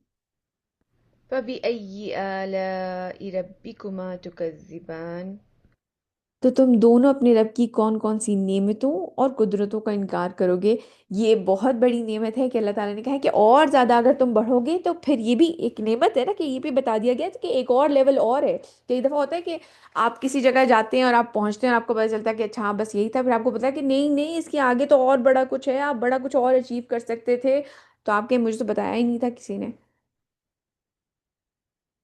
فبأي آلاء ربكما تكذبان. تو تم دونوں اپنے رب کی کون کون سی نعمتوں اور قدرتوں کا انکار کرو گے؟ یہ بہت بڑی نعمت ہے کہ اللہ تعالیٰ نے کہا ہے کہ اور زیادہ اگر تم بڑھو گے تو پھر یہ بھی ایک نعمت ہے نا، کہ یہ بھی بتا دیا گیا ہے کہ ایک اور لیول اور ہے۔ کئی دفعہ ہوتا ہے کہ آپ کسی جگہ جاتے ہیں اور آپ پہنچتے ہیں اور آپ کو پتہ چلتا ہے کہ اچھا ہاں بس یہی تھا، پھر آپ کو پتا ہے کہ نہیں نہیں، اس کے آگے تو اور بڑا کچھ ہے، آپ بڑا کچھ اور اچیو کر سکتے تھے، تو آپ کے مجھے تو بتایا ہی نہیں تھا کسی نے۔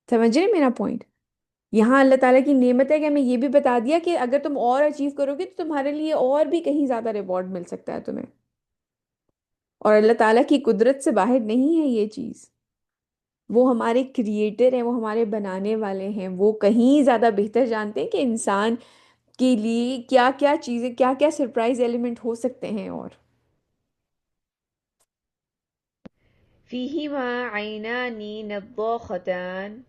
سمجھ رہے ہیں میرا پوائنٹ؟ یہاں اللہ تعالیٰ کی نعمت ہے کہ ہمیں یہ بھی بتا دیا کہ اگر تم اور اچیو کرو گے تو تمہارے لیے اور بھی کہیں زیادہ ریوارڈ مل سکتا ہے تمہیں، اور اللہ تعالیٰ کی قدرت سے باہر نہیں ہے یہ چیز، وہ ہمارے کریٹر ہیں، وہ ہمارے بنانے والے ہیں، وہ کہیں زیادہ بہتر جانتے ہیں کہ انسان کے لیے کیا کیا چیزیں، کیا کیا سرپرائز ایلیمنٹ ہو سکتے ہیں۔ اور فيهما عينان نضاختان.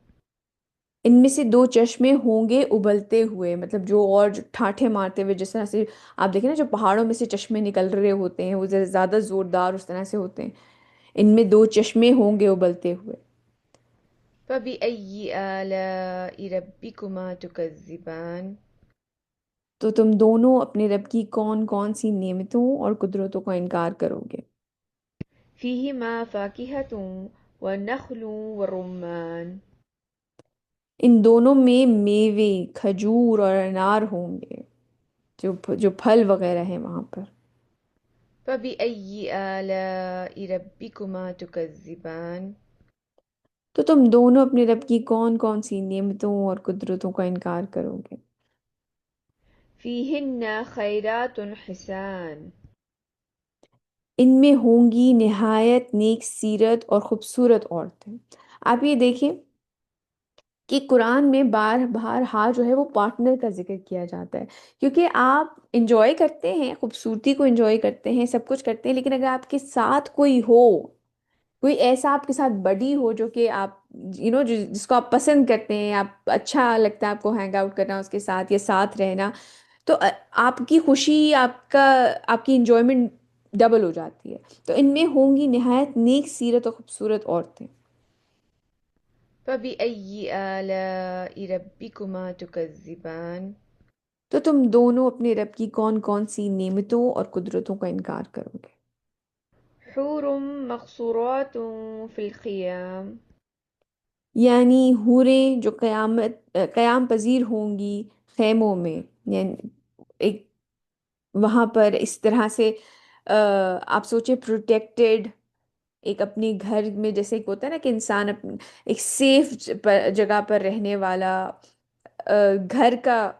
ان میں سے دو چشمے ہوں گے ابلتے ہوئے، مطلب جو اور جو ٹھاٹھے مارتے ہوئے، جس طرح سے آپ دیکھیں نا جو پہاڑوں میں سے چشمے نکل رہے ہوتے ہیں وہ زیادہ زوردار اس طرح سے ہوتے ہیں، ان میں دو چشمے ہوں گے ابلتے ہوئے۔ فبأي آلاء ربكما تكذبان. تو تم دونوں اپنے رب کی کون کون سی نعمتوں اور قدرتوں کا انکار کرو گے؟ فيهما فاكهة والنخل والرمان. ان دونوں میں میوے، کھجور اور انار ہوں گے، جو پھل وغیرہ ہیں وہاں پر۔ فبأي آلاء ربكما تكذبان. تو تم دونوں اپنے رب کی کون کون سی نعمتوں اور قدرتوں کا انکار کرو گے؟ فيهن خيرات حسان. ان میں ہوں گی نہایت نیک سیرت اور خوبصورت عورتیں۔ آپ یہ دیکھیں کہ قرآن میں بار بار ہاں جو ہے وہ پارٹنر کا ذکر کیا جاتا ہے، کیونکہ آپ انجوائے کرتے ہیں، خوبصورتی کو انجوائے کرتے ہیں، سب کچھ کرتے ہیں، لیکن اگر آپ کے ساتھ کوئی ہو، کوئی ایسا آپ کے ساتھ بڈی ہو جو کہ آپ جس کو آپ پسند کرتے ہیں، آپ اچھا لگتا ہے آپ کو ہینگ آؤٹ کرنا اس کے ساتھ یا ساتھ رہنا، تو آپ کی خوشی، آپ کی انجوائمنٹ ڈبل ہو جاتی ہے۔ تو ان میں ہوں گی نہایت نیک سیرت اور خوبصورت عورتیں۔ فبأي آلاء ربكما تكذبان. تو تم دونوں اپنے رب کی کون کون سی نعمتوں اور قدرتوں کا انکار کرو گے؟ حور مقصورات في الخيام. یعنی حوریں جو قیام پذیر ہوں گی خیموں میں، یعنی ایک وہاں پر اس طرح سے آپ سوچیں پروٹیکٹڈ، ایک اپنے گھر میں جیسے ایک ہوتا ہے نا کہ انسان ایک سیف جگہ پر رہنے والا، گھر کا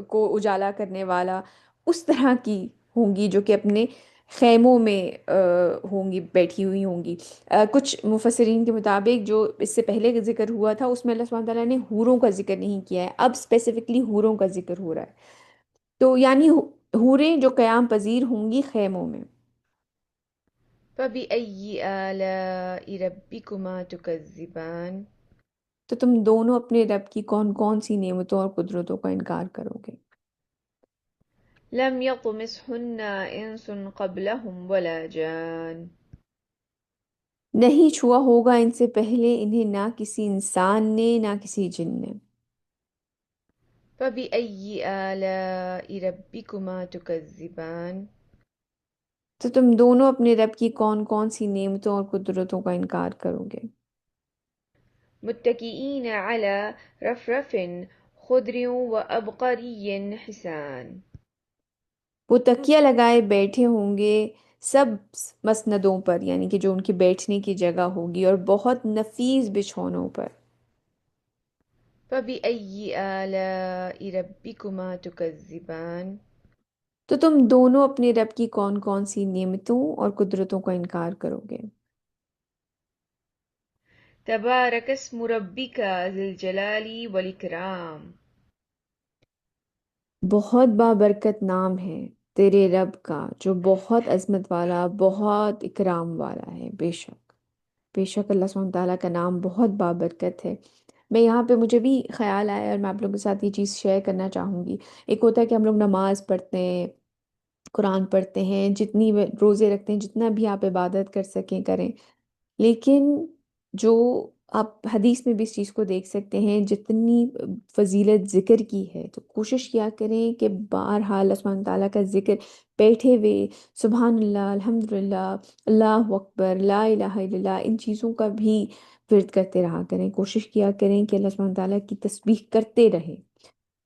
کو اجالا کرنے والا، اس طرح کی ہوں گی جو کہ اپنے خیموں میں ہوں گی، بیٹھی ہوئی ہوں گی۔ کچھ مفسرین کے مطابق جو اس سے پہلے کا ذکر ہوا تھا اس میں اللہ سبحانہ تعالیٰ نے حوروں کا ذکر نہیں کیا ہے، اب اسپیسیفکلی حوروں کا ذکر ہو رہا ہے۔ تو یعنی حوریں جو قیام پذیر ہوں گی خیموں میں. فبأي آلاء ربكما تكذبان تو تم دونوں اپنے رب کی کون کون سی نعمتوں اور قدرتوں کا انکار کرو گے؟ لم يطمثهن إنس قبلهم ولا جان نہیں چھوا ہوگا ان سے پہلے انہیں نہ کسی انسان نے نہ کسی جن نے. فبأي آلاء ربكما تكذبان تو تم دونوں اپنے رب کی کون کون سی نعمتوں اور قدرتوں کا انکار کرو گے؟ متكئين على رفرف خضر وأبقري حسان وہ تکیہ لگائے بیٹھے ہوں گے سب مسندوں پر، یعنی کہ جو ان کی بیٹھنے کی جگہ ہوگی، اور بہت نفیس بچھونوں پر. فبأي آلاء ربكما تكذبان تو تم دونوں اپنے رب کی کون کون سی نعمتوں اور قدرتوں کا انکار کرو گے؟ تبارك اسم ربك ذي الجلال والإكرام بہت بابرکت نام ہے تیرے رب کا جو بہت عظمت والا، بہت اکرام والا ہے. بے شک، بے شک اللہ سبحانہ تعالیٰ کا نام بہت بابرکت ہے. میں یہاں پہ مجھے بھی خیال آیا اور میں آپ لوگوں کے ساتھ یہ چیز شیئر کرنا چاہوں گی. ایک ہوتا ہے کہ ہم لوگ نماز پڑھتے ہیں، قرآن پڑھتے ہیں، جتنی روزے رکھتے ہیں، جتنا بھی آپ عبادت کر سکیں کریں، لیکن جو آپ حدیث میں بھی اس چیز کو دیکھ سکتے ہیں، جتنی فضیلت ذکر کی ہے تو کوشش کیا کریں کہ بہرحال اللہ سبحانہ تعالیٰ کا ذکر بیٹھے ہوئے سبحان اللہ، الحمد للہ، اللہ اکبر، لا الہ الا اللہ، ان چیزوں کا بھی ورد کرتے رہا کریں. کوشش کیا کریں کہ اللہ سبحانہ تعالیٰ کی تسبیح کرتے رہیں،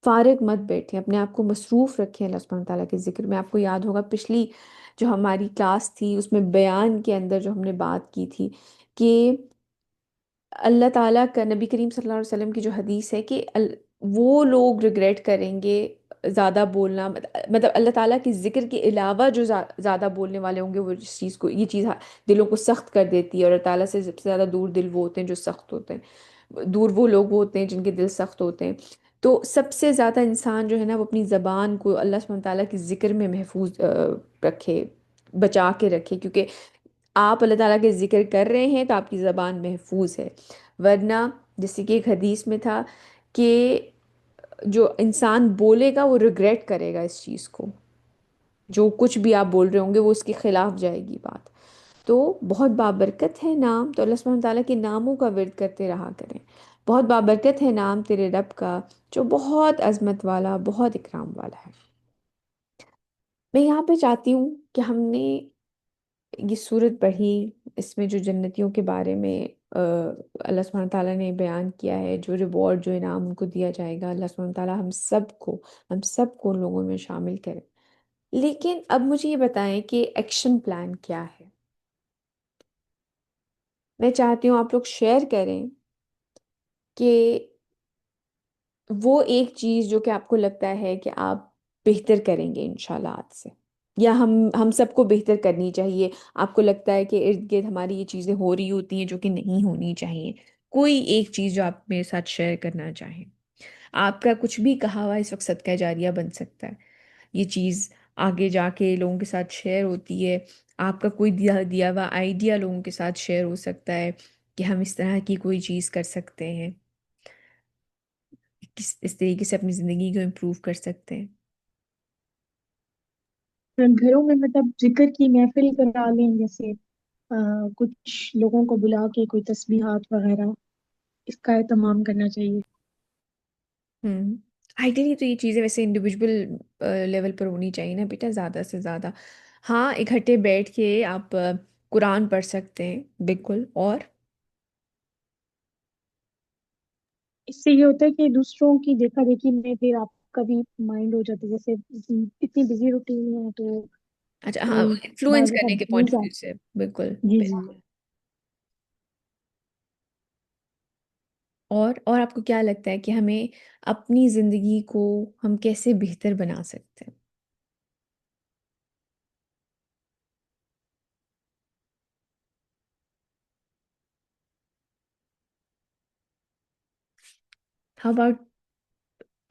فارغ مت بیٹھیں، اپنے آپ کو مصروف رکھیں اللہ سبحانہ تعالیٰ کے ذکر میں. آپ کو یاد ہوگا پچھلی جو ہماری کلاس تھی اس میں بیان کے اندر جو ہم نے بات کی تھی کہ اللہ تعالیٰ کا، نبی کریم صلی اللہ علیہ وسلم کی جو حدیث ہے کہ وہ لوگ ریگریٹ کریں گے زیادہ بولنا، مطلب اللہ تعالیٰ کے ذکر کے علاوہ جو زیادہ بولنے والے ہوں گے، وہ اس چیز کو، یہ چیز دلوں کو سخت کر دیتی ہے. اور اللہ تعالیٰ سے سب سے زیادہ دور دل وہ ہوتے ہیں جو سخت ہوتے ہیں، دور وہ لوگ ہوتے ہیں جن کے دل سخت ہوتے ہیں. تو سب سے زیادہ انسان جو ہے نا وہ اپنی زبان کو اللہ سبحانہ تعالیٰ کے ذکر میں محفوظ رکھے، بچا کے رکھے، کیونکہ آپ اللہ تعالیٰ کے ذکر کر رہے ہیں تو آپ کی زبان محفوظ ہے. ورنہ جیسے کہ ایک حدیث میں تھا کہ جو انسان بولے گا وہ ریگریٹ کرے گا اس چیز کو، جو کچھ بھی آپ بول رہے ہوں گے وہ اس کے خلاف جائے گی بات. تو بہت بابرکت ہے نام، تو اللہ سبحانہ تعالیٰ کے ناموں کا ورد کرتے رہا کریں. بہت بابرکت ہے نام تیرے رب کا جو بہت عظمت والا، بہت اکرام والا ہے. میں یہاں پہ چاہتی ہوں کہ ہم نے یہ صورت پڑھی، اس میں جو جنتیوں کے بارے میں اللہ سبحانہ تعالیٰ نے بیان کیا ہے، جو ریوارڈ، جو انعام ان کو دیا جائے گا، اللہ سبحانہ تعالیٰ ہم سب کو ان لوگوں میں شامل کرے. لیکن اب مجھے یہ بتائیں کہ ایکشن پلان کیا ہے. میں چاہتی ہوں آپ لوگ شیئر کریں کہ وہ ایک چیز جو کہ آپ کو لگتا ہے کہ آپ بہتر کریں گے انشاءاللہ آج سے، یا ہم سب کو بہتر کرنی چاہیے. آپ کو لگتا ہے کہ ارد گرد ہماری یہ چیزیں ہو رہی ہوتی ہیں جو کہ نہیں ہونی چاہیے. کوئی ایک چیز جو آپ میرے ساتھ شیئر کرنا چاہیں. آپ کا کچھ بھی کہا ہوا اس وقت صدقہ جاریہ بن سکتا ہے. یہ چیز آگے جا کے لوگوں کے ساتھ شیئر ہوتی ہے. آپ کا کوئی دیا دیا ہوا آئیڈیا لوگوں کے ساتھ شیئر ہو سکتا ہے کہ ہم اس طرح کی کوئی چیز کر سکتے ہیں، اس طریقے سے اپنی زندگی کو امپروو کر سکتے ہیں. گھروں میں مطلب ذکر کی محفل کرا لیں، جیسے کچھ لوگوں کو بلا کے کوئی تسبیحات وغیرہ اس کا اہتمام کرنا چاہیے. ہوں آئیڈیلی تو یہ چیزیں ویسے انڈیویجول لیول پر ہونی چاہیے نا بیٹا، زیادہ سے زیادہ. ہاں اکٹھے بیٹھ کے آپ قرآن پڑھ سکتے ہیں بالکل. اور اس سے یہ ہوتا ہے کہ دوسروں کی دیکھا دیکھی میں پھر آپ کا بھی مائنڈ ہو جاتا ہے، جیسے اتنی بزی روٹین ہے تو اچھا، ہاں کوئی انفلوئنس بعض کرنے اوقات کے بھول پوائنٹ آف جائے. ویو سے بالکل جی جی. بالکل. اور آپ کو کیا لگتا ہے کہ ہمیں اپنی زندگی کو ہم کیسے بہتر بنا سکتے ہیں؟ How about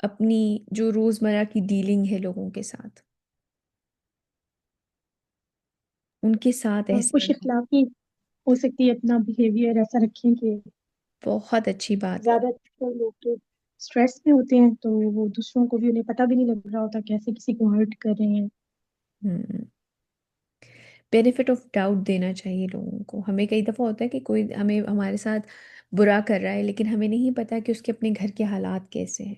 اپنی جو روزمرہ کی ڈیلنگ ہے لوگوں کے ساتھ، ان کے ساتھ خوش احسان ہو۔ اخلاقی ہو سکتی ہے، اپنا بیہیویئر ایسا رکھیں کہ بہت اچھی بات زیادہ تر لوگ تو اسٹریس میں ہوتے ہیں، تو وہ دوسروں کو بھی انہیں پتہ بھی نہیں لگ رہا ہوتا کیسے کسی کو ہرٹ کر رہے ہیں۔ کی بینیفٹ آف ڈاؤٹ دینا چاہیے لوگوں کو۔ ہمیں کئی دفعہ ہوتا ہے کہ کوئی ہمیں ہمارے ساتھ برا کر رہا ہے، لیکن ہمیں نہیں پتا کہ اس کے اپنے گھر کے حالات کیسے ہیں۔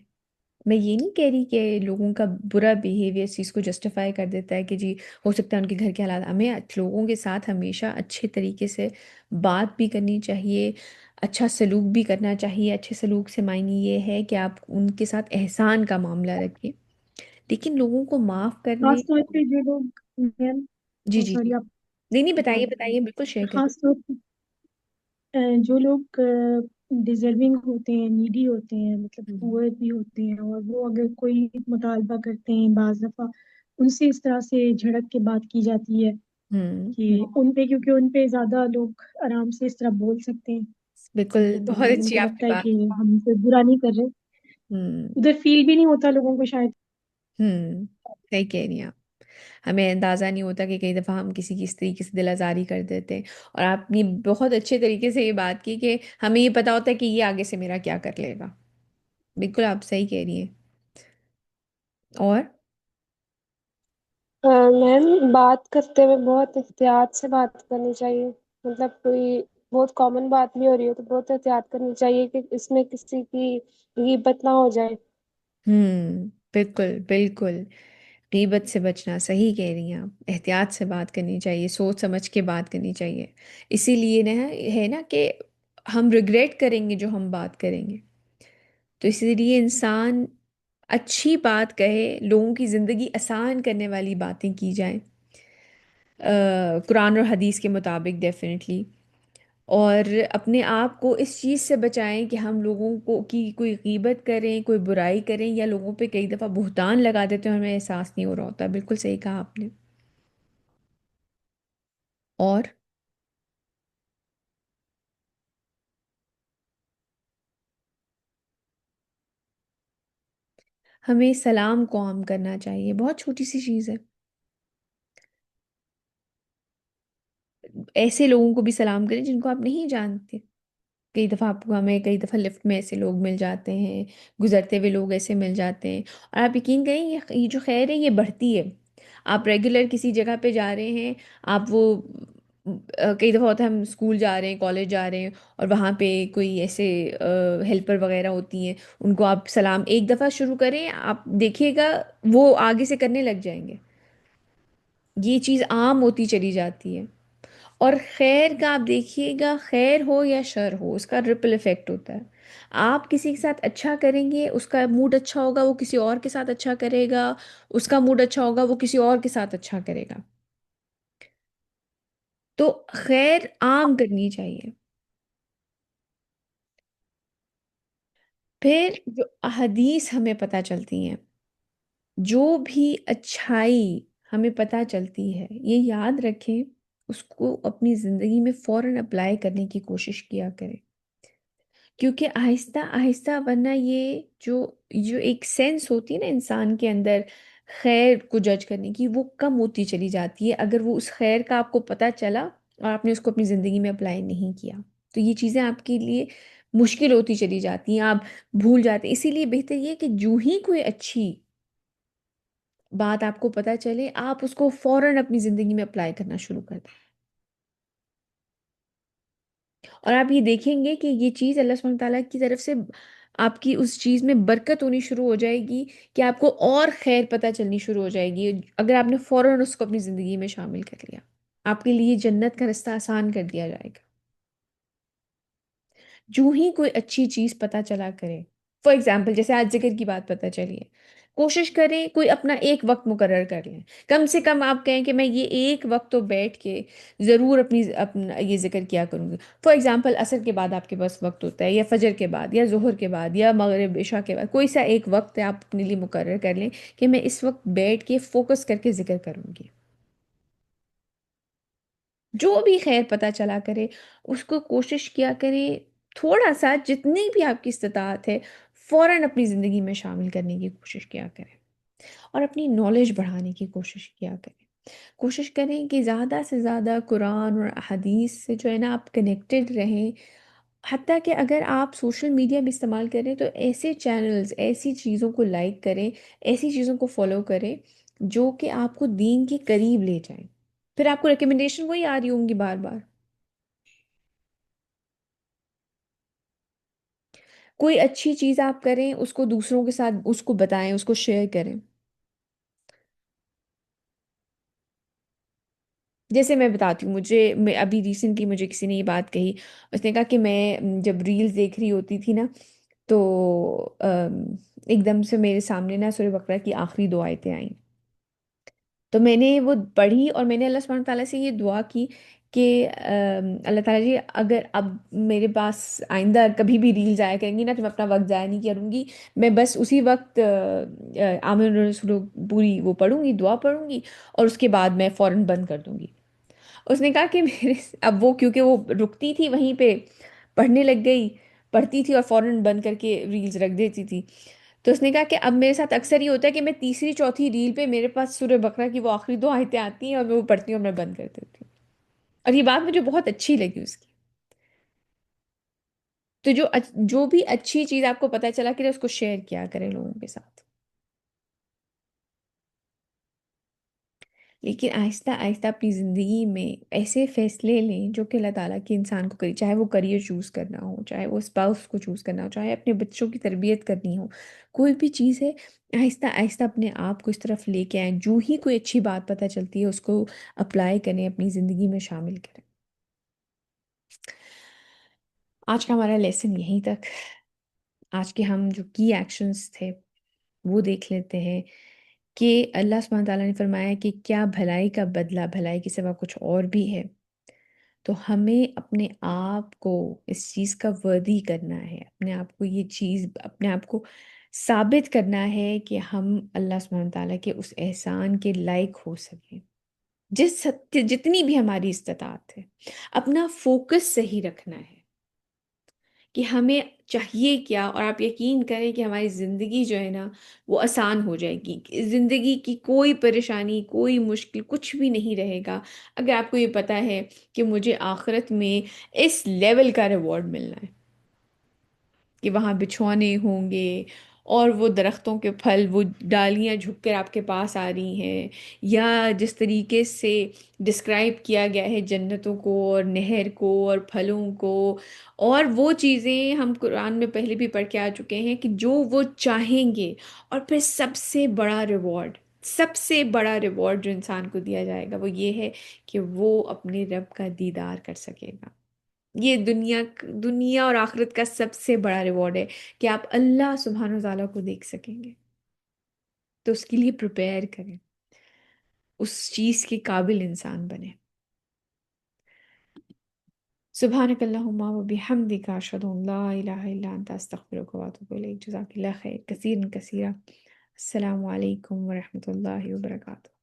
میں یہ نہیں کہہ رہی کہ لوگوں کا برا بیہیویئر اس چیز کو جسٹیفائی کر دیتا ہے کہ جی ہو سکتا ہے ان کے گھر کے حالات، ہمیں لوگوں کے ساتھ ہمیشہ اچھے طریقے سے بات بھی کرنی چاہیے، اچھا سلوک بھی کرنا چاہیے۔ اچھے سلوک سے معنی یہ ہے کہ آپ ان کے ساتھ احسان کا معاملہ رکھیں، لیکن لوگوں کو معاف کرنے۔ خاص طور پہ جو لوگ میم، جی جی جی، سوری آپ نہیں نہیں، بتا بتائیے دیجیے، بتائیے، بالکل شیئر کریے۔ خاص طور پہ جو لوگ ڈیزرونگ ہوتے ہیں، نیڈی ہوتے ہیں، مطلب ہوں پور بھی ہوتے ہیں، اور وہ اگر کوئی مطالبہ کرتے ہیں بعض دفعہ ان سے اس طرح سے جھڑک کے بات کی جاتی ہے ہوں کہ ہوں، ان پہ، کیونکہ ان پہ زیادہ لوگ آرام سے اس طرح بول سکتے ہیں، بالکل، اور بہت ان اچھی کو آپ نے لگتا ہے بات۔ کہ ہم سے برا نہیں کر رہے، ہوں ادھر فیل بھی نہیں ہوتا لوگوں کو شاید۔ صحیح کہہ رہی ہیں آپ۔ ہمیں اندازہ نہیں ہوتا کہ کئی دفعہ ہم کسی کی اس طریقے سے دل آزاری کر دیتے ہیں، اور آپ نے بہت اچھے طریقے سے یہ بات کی کہ ہمیں یہ پتا ہوتا ہے کہ یہ آگے سے میرا کیا کر لے گا۔ بالکل آپ صحیح کہہ رہی ہیں۔ اور میم، بات کرتے ہوئے بہت احتیاط سے بات کرنی چاہیے، مطلب کوئی بہت کامن بات بھی ہو رہی ہو تو بہت احتیاط کرنی چاہیے کہ اس میں کسی کی غیبت نہ ہو جائے۔ بالکل بالکل، غیبت سے بچنا، صحیح کہہ رہی ہیں آپ، احتیاط سے بات کرنی چاہیے، سوچ سمجھ کے بات کرنی چاہیے۔ اسی لیے نا ہے نا کہ ہم ریگریٹ کریں گے جو ہم بات کریں گے، تو اسی لیے انسان اچھی بات کہے، لوگوں کی زندگی آسان کرنے والی باتیں کی جائیں، قرآن اور حدیث کے مطابق ڈیفینیٹلی، اور اپنے آپ کو اس چیز سے بچائیں کہ ہم لوگوں کو کی کوئی غیبت کریں، کوئی برائی کریں، یا لوگوں پہ کئی دفعہ بہتان لگا دیتے ہیں، ہمیں احساس نہیں ہو رہا ہوتا۔ بالکل صحیح کہا آپ نے۔ اور ہمیں سلام کو عام کرنا چاہیے، بہت چھوٹی سی چیز ہے، ایسے لوگوں کو بھی سلام کریں جن کو آپ نہیں جانتے۔ کئی دفعہ آپ کو، ہمیں کئی دفعہ لفٹ میں ایسے لوگ مل جاتے ہیں، گزرتے ہوئے لوگ ایسے مل جاتے ہیں، اور آپ یقین کریں یہ جو خیر ہے یہ بڑھتی ہے۔ آپ ریگولر کسی جگہ پہ جا رہے ہیں، آپ وہ کئی دفعہ ہوتا ہے ہم اسکول جا رہے ہیں، کالج جا رہے ہیں، اور وہاں پہ کوئی ایسے ہیلپر وغیرہ ہوتی ہیں، ان کو آپ سلام ایک دفعہ شروع کریں، آپ دیکھیے گا وہ آگے سے کرنے لگ جائیں گے، یہ چیز عام ہوتی چلی جاتی ہے۔ اور خیر کا آپ دیکھیے گا، خیر ہو یا شر ہو، اس کا رپل ایفیکٹ ہوتا ہے۔ آپ کسی کے ساتھ اچھا کریں گے، اس کا موڈ اچھا ہوگا، وہ کسی اور کے ساتھ اچھا کرے گا، اس کا موڈ اچھا ہوگا، وہ کسی اور کے ساتھ اچھا کرے گا۔ تو خیر عام کرنی چاہیے۔ پھر جو احادیث ہمیں پتہ چلتی ہیں، جو بھی اچھائی ہمیں پتہ چلتی ہے، یہ یاد رکھیں، اس کو اپنی زندگی میں فوراً اپلائی کرنے کی کوشش کیا کریں، کیونکہ آہستہ آہستہ، ورنہ یہ جو ایک سینس ہوتی ہے نا انسان کے اندر خیر کو جج کرنے کی، وہ کم ہوتی چلی جاتی ہے اگر وہ اس خیر کا آپ کو پتہ چلا اور آپ نے اس کو اپنی زندگی میں اپلائی نہیں کیا، تو یہ چیزیں آپ کے لیے مشکل ہوتی چلی جاتی ہیں، آپ بھول جاتے ہیں۔ اسی لیے بہتر یہ کہ جو ہی کوئی اچھی بات آپ کو پتہ چلے، آپ اس کو فوراً اپنی زندگی میں اپلائی کرنا شروع کر دیں، اور آپ یہ دیکھیں گے کہ یہ چیز اللہ سبحانہ تعالیٰ کی طرف سے آپ کی اس چیز میں برکت ہونی شروع ہو جائے گی، کہ آپ کو اور خیر پتہ چلنی شروع ہو جائے گی اگر آپ نے فوراً اس کو اپنی زندگی میں شامل کر لیا۔ آپ کے لیے جنت کا رستہ آسان کر دیا جائے گا۔ جو ہی کوئی اچھی چیز پتہ چلا کرے، فار ایگزامپل جیسے آج ذکر کی بات پتہ چلی ہے، کوشش کریں کوئی اپنا ایک وقت مقرر کر لیں، کم سے کم آپ کہیں کہ میں یہ ایک وقت تو بیٹھ کے ضرور اپنا یہ ذکر کیا کروں گی۔ فار ایگزامپل عصر کے بعد آپ کے پاس وقت ہوتا ہے، یا فجر کے بعد، یا ظہر کے بعد، یا مغرب عشاء کے بعد، کوئی سا ایک وقت ہے آپ اپنے لیے مقرر کر لیں کہ میں اس وقت بیٹھ کے فوکس کر کے ذکر کروں گی، جو بھی خیر پتہ چلا کرے اس کو کوشش کیا کریں، تھوڑا سا جتنی بھی آپ کی استطاعت ہے فوراً اپنی زندگی میں شامل کرنے کی کوشش کیا کریں، اور اپنی نالج بڑھانے کی کوشش کیا کریں۔ کوشش کریں کہ زیادہ سے زیادہ قرآن اور احادیث سے جو ہے نا آپ کنیکٹڈ رہیں۔ حتیٰ کہ اگر آپ سوشل میڈیا بھی استعمال کریں تو ایسے چینلز، ایسی چیزوں کو لائک کریں، ایسی چیزوں کو فالو کریں جو کہ آپ کو دین کے قریب لے جائیں۔ پھر آپ کو ریکمنڈیشن وہی آ رہی ہوں گی بار بار۔ کوئی اچھی چیز آپ کریں، اس کو دوسروں کے ساتھ اس کو بتائیں، اس کو شیئر کریں۔ جیسے میں بتاتی ہوں، ابھی ریسنٹلی مجھے کسی نے یہ بات کہی، اس نے کہا کہ میں جب ریلز دیکھ رہی ہوتی تھی نا تو ایک دم سے میرے سامنے نا سورہ بقرہ کی آخری دو آیتیں آئیں، تو میں نے وہ پڑھی اور میں نے اللہ سبحانہ تعالیٰ سے یہ دعا کی کہ اللہ تعالیٰ جی اگر اب میرے پاس آئندہ کبھی بھی ریلز آیا کریں گی نا تو میں اپنا وقت ضائع نہیں کروں گی، میں بس اسی وقت آمن رسول پوری وہ پڑھوں گی، دعا پڑھوں گی، اور اس کے بعد میں فوراً بند کر دوں گی۔ اس نے کہا کہ اب وہ کیونکہ وہ رکتی تھی وہیں پہ، پڑھنے لگ گئی، پڑھتی تھی اور فوراً بند کر کے ریلز رکھ دیتی تھی، تو اس نے کہا کہ اب میرے ساتھ اکثر یہ ہوتا ہے کہ میں تیسری چوتھی ریل پہ میرے پاس سورہ بقرہ کی وہ آخری دو آیتیں آتی ہیں اور میں وہ پڑھتی ہوں اور میں بند کر دیتی ہوں، اور یہ بات مجھے بہت اچھی لگی اس کی۔ تو جو بھی اچھی چیز آپ کو پتہ چلا کہ اس کو شیئر کیا کریں لوگوں کے ساتھ، لیکن آہستہ آہستہ اپنی زندگی میں ایسے فیصلے لیں جو کہ اللہ تعالیٰ کے انسان کو کری، چاہے وہ کریئر چوز کرنا ہو، چاہے وہ اسپاؤس کو چوز کرنا ہو، چاہے اپنے بچوں کی تربیت کرنی ہو، کوئی بھی چیز ہے، آہستہ آہستہ اپنے آپ کو اس طرف لے کے آئیں، جو ہی کوئی اچھی بات پتہ چلتی ہے اس کو اپلائی کریں، اپنی زندگی میں شامل کریں۔ آج کا ہمارا لیسن یہیں تک۔ آج کے ہم جو کی ایکشنز تھے وہ دیکھ لیتے ہیں کہ اللہ سبحانہ تعالیٰ نے فرمایا کہ کیا بھلائی کا بدلہ بھلائی کے سوا کچھ اور بھی ہے، تو ہمیں اپنے آپ کو اس چیز کا وردی کرنا ہے، اپنے آپ کو یہ چیز اپنے آپ کو ثابت کرنا ہے کہ ہم اللہ سبحانہ تعالیٰ کے اس احسان کے لائق ہو سکیں، جتنی بھی ہماری استطاعت ہے۔ اپنا فوکس صحیح رکھنا ہے کہ ہمیں چاہیے کیا، اور آپ یقین کریں کہ ہماری زندگی جو ہے نا وہ آسان ہو جائے گی، زندگی کی کوئی پریشانی، کوئی مشکل کچھ بھی نہیں رہے گا اگر آپ کو یہ پتہ ہے کہ مجھے آخرت میں اس لیول کا ریوارڈ ملنا ہے، کہ وہاں بچھونے ہوں گے اور وہ درختوں کے پھل، وہ ڈالیاں جھک کر آپ کے پاس آ رہی ہیں، یا جس طریقے سے ڈسکرائب کیا گیا ہے جنتوں کو اور نہر کو اور پھلوں کو، اور وہ چیزیں ہم قرآن میں پہلے بھی پڑھ کے آ چکے ہیں کہ جو وہ چاہیں گے، اور پھر سب سے بڑا ریوارڈ جو انسان کو دیا جائے گا وہ یہ ہے کہ وہ اپنے رب کا دیدار کر سکے گا۔ یہ دنیا اور آخرت کا سب سے بڑا ریوارڈ ہے کہ آپ اللہ سبحانہ وتعالیٰ کو دیکھ سکیں گے، تو اس کے لیے پریپیئر کریں، اس چیز کے قابل انسان بنے۔ سبحانک اللہم و بحمدک اشہد ان لا الہ الا انت استغفرک و اتوب الیک۔ جزاک اللہ خیر کثیرا کثیرا۔ السلام علیکم ورحمۃ اللہ وبرکاتہ۔